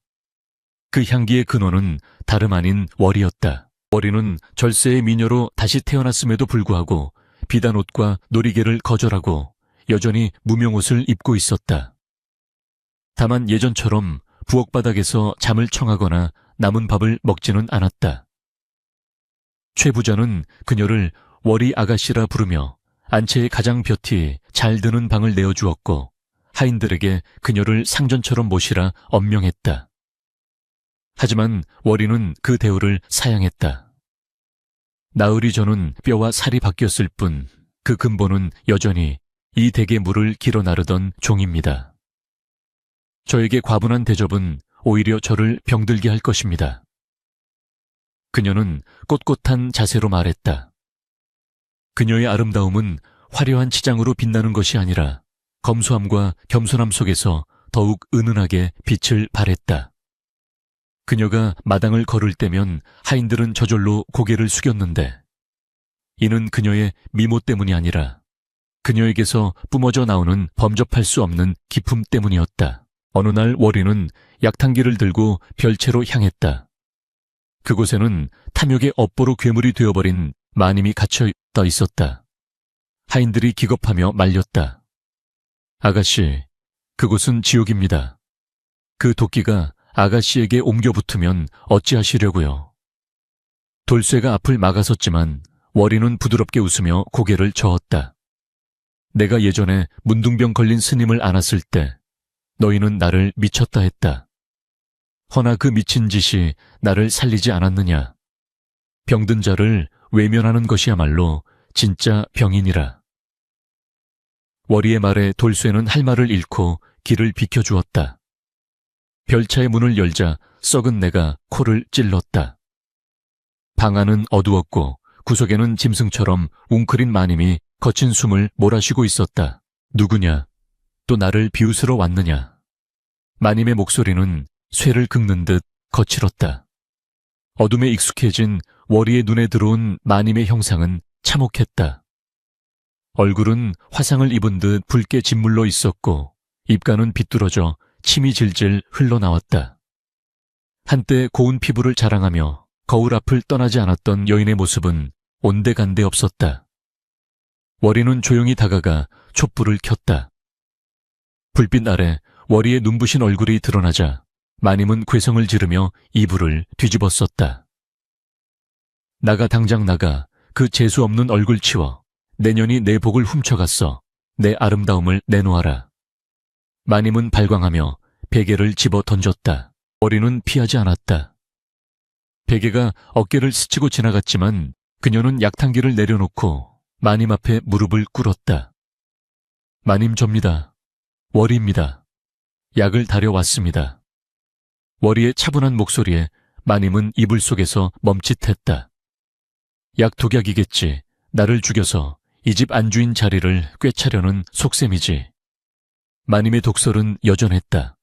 S1: 그 향기의 근원은 다름 아닌 월이었다. 월이는 절세의 미녀로 다시 태어났음에도 불구하고 비단 옷과 놀이개를 거절하고 여전히 무명옷을 입고 있었다. 다만 예전처럼 부엌바닥에서 잠을 청하거나 남은 밥을 먹지는 않았다. 최 부자는 그녀를 월이 아가씨라 부르며 안채의 가장 볕이 잘 드는 방을 내어주었고 하인들에게 그녀를 상전처럼 모시라 엄명했다. 하지만 월이는 그 대우를 사양했다. 나으리 전은 뼈와 살이 바뀌었을 뿐 그 근본은 여전히 이 댁의 물을 길어 나르던 종입니다. 저에게 과분한 대접은 오히려 저를 병들게 할 것입니다. 그녀는 꼿꼿한 자세로 말했다. 그녀의 아름다움은 화려한 치장으로 빛나는 것이 아니라 검소함과 겸손함 속에서 더욱 은은하게 빛을 발했다. 그녀가 마당을 걸을 때면 하인들은 저절로 고개를 숙였는데 이는 그녀의 미모 때문이 아니라 그녀에게서 뿜어져 나오는 범접할 수 없는 기품 때문이었다. 어느 날 월이는 약탕기를 들고 별채로 향했다. 그곳에는 탐욕의 업보로 괴물이 되어버린 마님이 갇혀 있었다. 하인들이 기겁하며 말렸다. 아가씨, 그곳은 지옥입니다. 그 도끼가 아가씨에게 옮겨 붙으면 어찌하시려고요. 돌쇠가 앞을 막아섰지만 월이는 부드럽게 웃으며 고개를 저었다. 내가 예전에 문둥병 걸린 스님을 안았을 때 너희는 나를 미쳤다 했다. 허나 그 미친 짓이 나를 살리지 않았느냐. 병든 자를 외면하는 것이야말로 진짜 병이니라. 월이의 말에 돌쇠는 할 말을 잃고 길을 비켜주었다. 별차의 문을 열자 썩은 내가 코를 찔렀다. 방 안은 어두웠고 구석에는 짐승처럼 웅크린 마님이 거친 숨을 몰아쉬고 있었다. 누구냐? 또 나를 비웃으러 왔느냐? 마님의 목소리는 쇠를 긁는 듯 거칠었다. 어둠에 익숙해진 월이의 눈에 들어온 마님의 형상은 참혹했다. 얼굴은 화상을 입은 듯 붉게 짓물러 있었고 입가는 비뚤어져 침이 질질 흘러나왔다. 한때 고운 피부를 자랑하며 거울 앞을 떠나지 않았던 여인의 모습은 온데간데 없었다. 월이는 조용히 다가가 촛불을 켰다. 불빛 아래 월이의 눈부신 얼굴이 드러나자 마님은 괴성을 지르며 이불을 뒤집었었다. 나가 당장 나가. 그 재수 없는 얼굴 치워. 내년이 내 복을 훔쳐갔어. 내 아름다움을 내놓아라. 마님은 발광하며 베개를 집어 던졌다. 월이는 피하지 않았다. 베개가 어깨를 스치고 지나갔지만 그녀는 약탕기를 내려놓고 마님 앞에 무릎을 꿇었다. 마님 접니다. 월이입니다. 약을 다려왔습니다. 월이의 차분한 목소리에 마님은 이불 속에서 멈칫했다. 약 독약이겠지. 나를 죽여서 이 집 안주인 자리를 꿰차려는 속셈이지. 마님의 독설은 여전했다.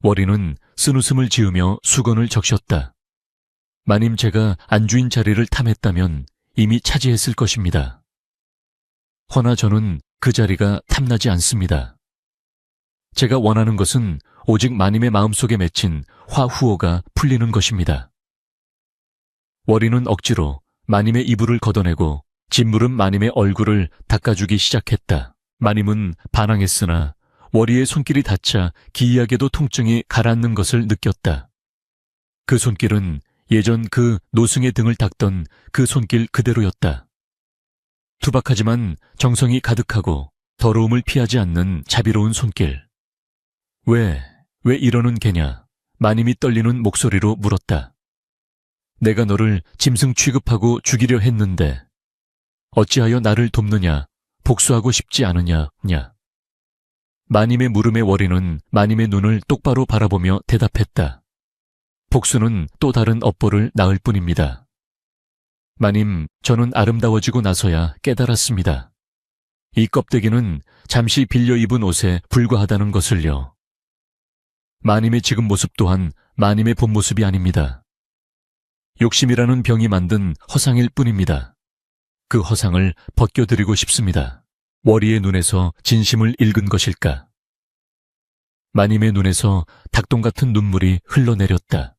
S1: 월이는 쓴웃음을 지으며 수건을 적셨다. 마님, 제가 안주인 자리를 탐했다면 이미 차지했을 것입니다. 허나 저는 그 자리가 탐나지 않습니다. 제가 원하는 것은 오직 마님의 마음속에 맺힌 화후호가 풀리는 것입니다. 월이는 억지로 마님의 이불을 걷어내고 짓무른 마님의 얼굴을 닦아주기 시작했다. 마님은 반항했으나 월이의 손길이 닿자 기이하게도 통증이 가라앉는 것을 느꼈다. 그 손길은 예전 그 노승의 등을 닦던 그 손길 그대로였다. 투박하지만 정성이 가득하고 더러움을 피하지 않는 자비로운 손길. 왜 이러는 개냐? 마님이 떨리는 목소리로 물었다. 내가 너를 짐승 취급하고 죽이려 했는데 어찌하여 나를 돕느냐? 복수하고 싶지 않으냐? 마님의 물음에 월이는 마님의 눈을 똑바로 바라보며 대답했다. 복수는 또 다른 업보를 낳을 뿐입니다. 마님, 저는 아름다워지고 나서야 깨달았습니다. 이 껍데기는 잠시 빌려 입은 옷에 불과하다는 것을요. 마님의 지금 모습 또한 마님의 본 모습이 아닙니다. 욕심이라는 병이 만든 허상일 뿐입니다. 그 허상을 벗겨드리고 싶습니다. 월이의 눈에서 진심을 읽은 것일까? 마님의 눈에서 닭똥 같은 눈물이 흘러내렸다.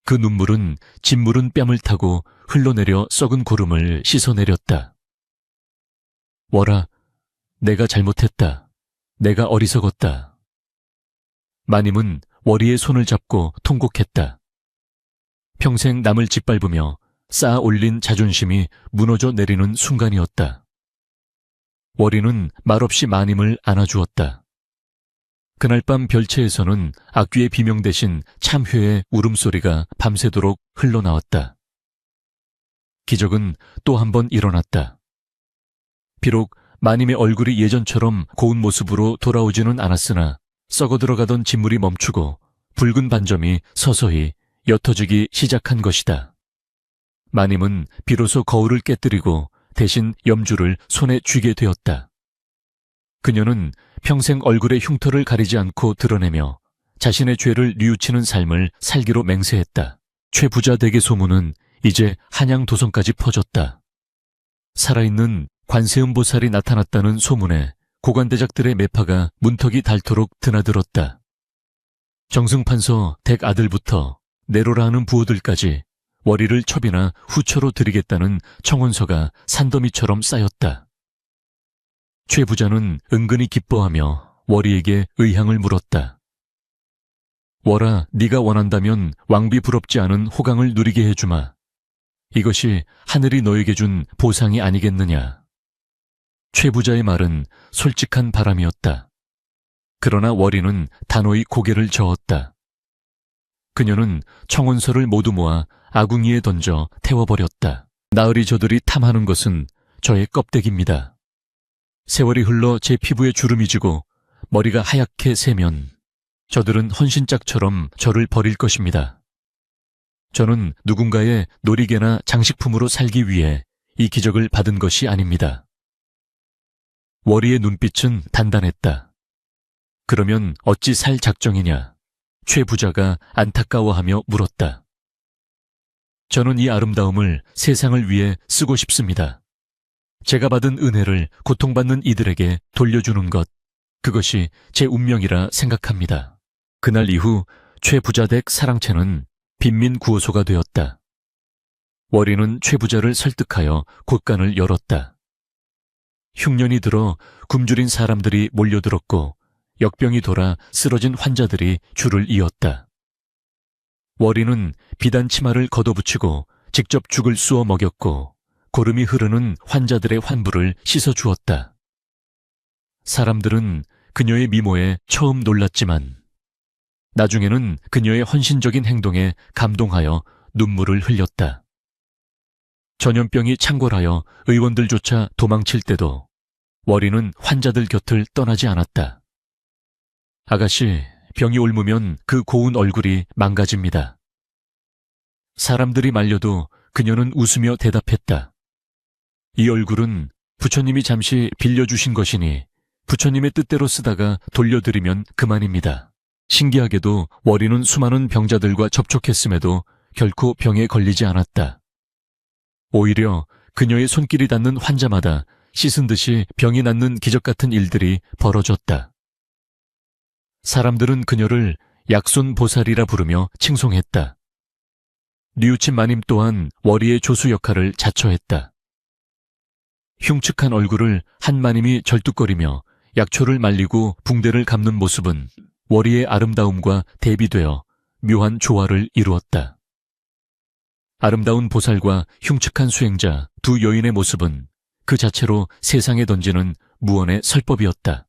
S1: 그 눈물은 짓무른 뺨을 타고 흘러내려 썩은 고름을 씻어내렸다. 월아, 내가 잘못했다. 내가 어리석었다. 마님은 월이의 손을 잡고 통곡했다. 평생 남을 짓밟으며 쌓아 올린 자존심이 무너져 내리는 순간이었다. 월이는 말없이 마님을 안아주었다. 그날 밤 별채에서는 악귀의 비명 대신 참회의 울음소리가 밤새도록 흘러나왔다. 기적은 또 한 번 일어났다. 비록 마님의 얼굴이 예전처럼 고운 모습으로 돌아오지는 않았으나 썩어들어가던 진물이 멈추고 붉은 반점이 서서히 옅어지기 시작한 것이다. 마님은 비로소 거울을 깨뜨리고 대신 염주를 손에 쥐게 되었다. 그녀는 평생 얼굴의 흉터를 가리지 않고 드러내며 자신의 죄를 뉘우치는 삶을 살기로 맹세했다. 최 부자 댁의 소문은 이제 한양 도성까지 퍼졌다. 살아있는 관세음보살이 나타났다는 소문에 고관대작들의 매파가 문턱이 닳도록 드나들었다. 정승판서 댁 아들부터 내로라 하는 부호들까지 월이를 첩이나 후처로 드리겠다는 청혼서가 산더미처럼 쌓였다. 최 부자는 은근히 기뻐하며 월이에게 의향을 물었다. 월아, 네가 원한다면 왕비 부럽지 않은 호강을 누리게 해주마. 이것이 하늘이 너에게 준 보상이 아니겠느냐. 최 부자의 말은 솔직한 바람이었다. 그러나 월이는 단호히 고개를 저었다. 그녀는 청혼서를 모두 모아 아궁이에 던져 태워버렸다. 나으리 저들이 탐하는 것은 저의 껍데기입니다. 세월이 흘러 제 피부에 주름이 지고 머리가 하얗게 새면 저들은 헌신짝처럼 저를 버릴 것입니다. 저는 누군가의 놀이개나 장식품으로 살기 위해 이 기적을 받은 것이 아닙니다. 월이의 눈빛은 단단했다. 그러면 어찌 살 작정이냐? 최 부자가 안타까워하며 물었다. 저는 이 아름다움을 세상을 위해 쓰고 싶습니다. 제가 받은 은혜를 고통받는 이들에게 돌려주는 것, 그것이 제 운명이라 생각합니다. 그날 이후 최 부자 댁 사랑채는 빈민 구호소가 되었다. 월이는 최 부자를 설득하여 곳간을 열었다. 흉년이 들어 굶주린 사람들이 몰려들었고 역병이 돌아 쓰러진 환자들이 줄을 이었다. 월이는 비단 치마를 걷어붙이고 직접 죽을 쑤어 먹였고 고름이 흐르는 환자들의 환부를 씻어주었다. 사람들은 그녀의 미모에 처음 놀랐지만 나중에는 그녀의 헌신적인 행동에 감동하여 눈물을 흘렸다. 전염병이 창궐하여 의원들조차 도망칠 때도 월이는 환자들 곁을 떠나지 않았다. 아가씨, 병이 옮으면 그 고운 얼굴이 망가집니다. 사람들이 말려도 그녀는 웃으며 대답했다. 이 얼굴은 부처님이 잠시 빌려주신 것이니 부처님의 뜻대로 쓰다가 돌려드리면 그만입니다. 신기하게도 월이는 수많은 병자들과 접촉했음에도 결코 병에 걸리지 않았다. 오히려 그녀의 손길이 닿는 환자마다 씻은 듯이 병이 낫는 기적 같은 일들이 벌어졌다. 사람들은 그녀를 약손보살이라 부르며 칭송했다. 뉘우친 마님 또한 월이의 조수 역할을 자처했다. 흉측한 얼굴을 한 마님이 절뚝거리며 약초를 말리고 붕대를 감는 모습은 월이의 아름다움과 대비되어 묘한 조화를 이루었다. 아름다운 보살과 흉측한 수행자 두 여인의 모습은 그 자체로 세상에 던지는 무언의 설법이었다.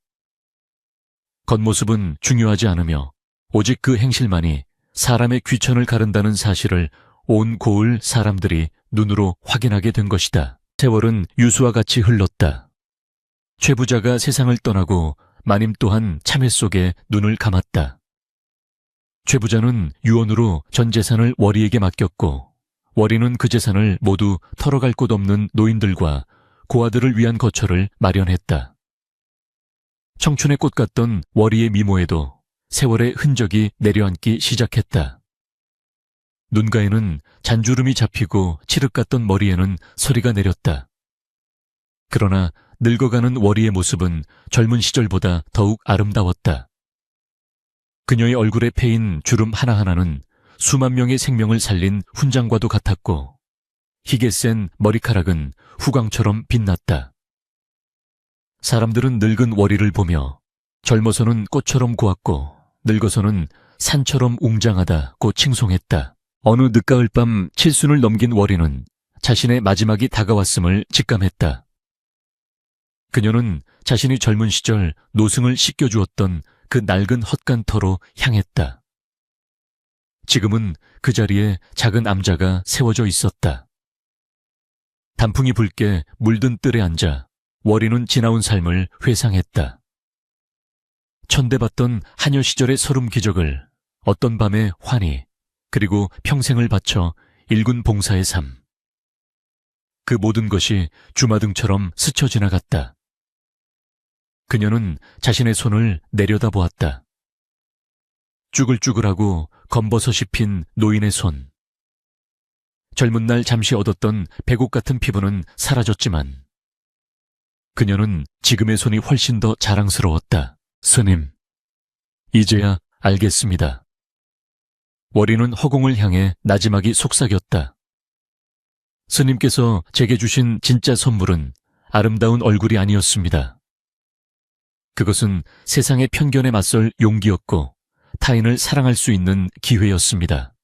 S1: 겉모습은 중요하지 않으며 오직 그 행실만이 사람의 귀천을 가른다는 사실을 온 고을 사람들이 눈으로 확인하게 된 것이다. 세월은 유수와 같이 흘렀다. 최 부자가 세상을 떠나고 마님 또한 참회 속에 눈을 감았다. 최 부자는 유언으로 전 재산을 월이에게 맡겼고 월이는 그 재산을 모두 털어갈 곳 없는 노인들과 고아들을 위한 거처를 마련했다. 청춘의 꽃 같던 월이의 미모에도 세월의 흔적이 내려앉기 시작했다. 눈가에는 잔주름이 잡히고 칠흑 같던 머리에는 서리가 내렸다. 그러나 늙어가는 월이의 모습은 젊은 시절보다 더욱 아름다웠다. 그녀의 얼굴에 패인 주름 하나하나는 수만 명의 생명을 살린 훈장과도 같았고 희게 센 머리카락은 후광처럼 빛났다. 사람들은 늙은 월이를 보며 젊어서는 꽃처럼 고왔고 늙어서는 산처럼 웅장하다고 칭송했다. 어느 늦가을 밤 칠순을 넘긴 월이는 자신의 마지막이 다가왔음을 직감했다. 그녀는 자신이 젊은 시절 노승을 씻겨주었던 그 낡은 헛간터로 향했다. 지금은 그 자리에 작은 암자가 세워져 있었다. 단풍이 붉게 물든 뜰에 앉아 월이는 지나온 삶을 회상했다. 천대받던 하녀 시절의 서름 기적을 어떤 밤에 환히 그리고 평생을 바쳐 일군 봉사의 삶. 그 모든 것이 주마등처럼 스쳐 지나갔다. 그녀는 자신의 손을 내려다보았다. 쭈글쭈글하고 검버섯이 핀 노인의 손. 젊은 날 잠시 얻었던 백옥 같은 피부는 사라졌지만 그녀는 지금의 손이 훨씬 더 자랑스러웠다. 스님, 이제야 알겠습니다. 월이는 허공을 향해 나지막이 속삭였다. 스님께서 제게 주신 진짜 선물은 아름다운 얼굴이 아니었습니다. 그것은 세상의 편견에 맞설 용기였고 타인을 사랑할 수 있는 기회였습니다.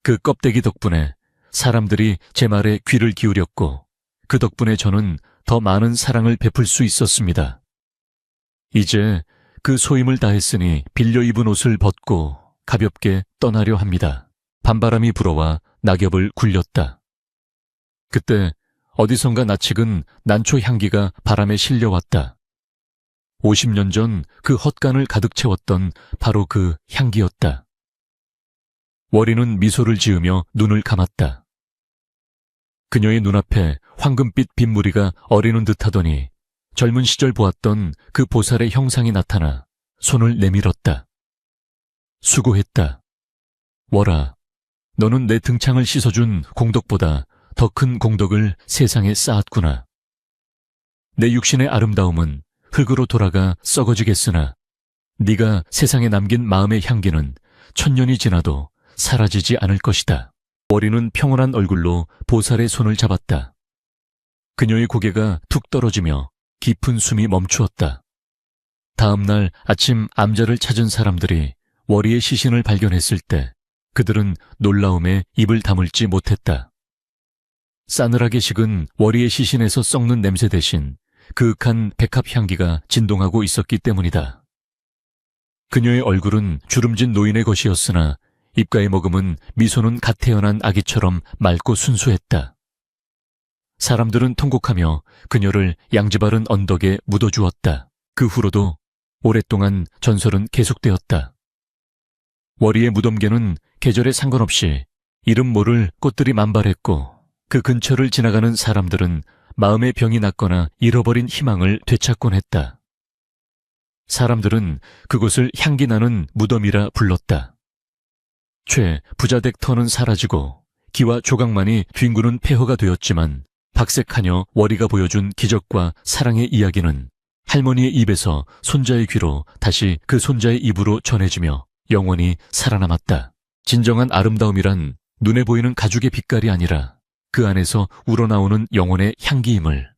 S1: 그 껍데기 덕분에 사람들이 제 말에 귀를 기울였고 그 덕분에 저는 더 많은 사랑을 베풀 수 있었습니다. 이제 그 소임을 다했으니 빌려 입은 옷을 벗고 가볍게 떠나려 합니다. 밤바람이 불어와 낙엽을 굴렸다. 그때 어디선가 낯익은 난초 향기가 바람에 실려왔다. 50년 전 그 헛간을 가득 채웠던 바로 그 향기였다. 월이는 미소를 지으며 눈을 감았다. 그녀의 눈앞에 황금빛 빗무리가 어리는 듯하더니 젊은 시절 보았던 그 보살의 형상이 나타나 손을 내밀었다. 수고했다. 월아, 너는 내 등창을 씻어준 공덕보다 더 큰 공덕을 세상에 쌓았구나. 내 육신의 아름다움은 흙으로 돌아가 썩어지겠으나 네가 세상에 남긴 마음의 향기는 천년이 지나도 사라지지 않을 것이다. 월이는 평온한 얼굴로 보살의 손을 잡았다. 그녀의 고개가 툭 떨어지며 깊은 숨이 멈추었다. 다음 날 아침 암자를 찾은 사람들이 월이의 시신을 발견했을 때 그들은 놀라움에 입을 다물지 못했다. 싸늘하게 식은 월이의 시신에서 썩는 냄새 대신 그윽한 백합 향기가 진동하고 있었기 때문이다. 그녀의 얼굴은 주름진 노인의 것이었으나 입가에 머금은 미소는 갓 태어난 아기처럼 맑고 순수했다. 사람들은 통곡하며 그녀를 양지바른 언덕에 묻어주었다. 그 후로도 오랫동안 전설은 계속되었다. 월이의 무덤계는 계절에 상관없이 이름 모를 꽃들이 만발했고 그 근처를 지나가는 사람들은 마음의 병이 났거나 잃어버린 희망을 되찾곤 했다. 사람들은 그곳을 향기나는 무덤이라 불렀다. 부자댁 터는 사라지고 기와 조각만이 뒹구는 폐허가 되었지만 박색하녀 월이가 보여준 기적과 사랑의 이야기는 할머니의 입에서 손자의 귀로 다시 그 손자의 입으로 전해지며 영원히 살아남았다. 진정한 아름다움이란 눈에 보이는 가죽의 빛깔이 아니라 그 안에서 우러나오는 영혼의 향기임을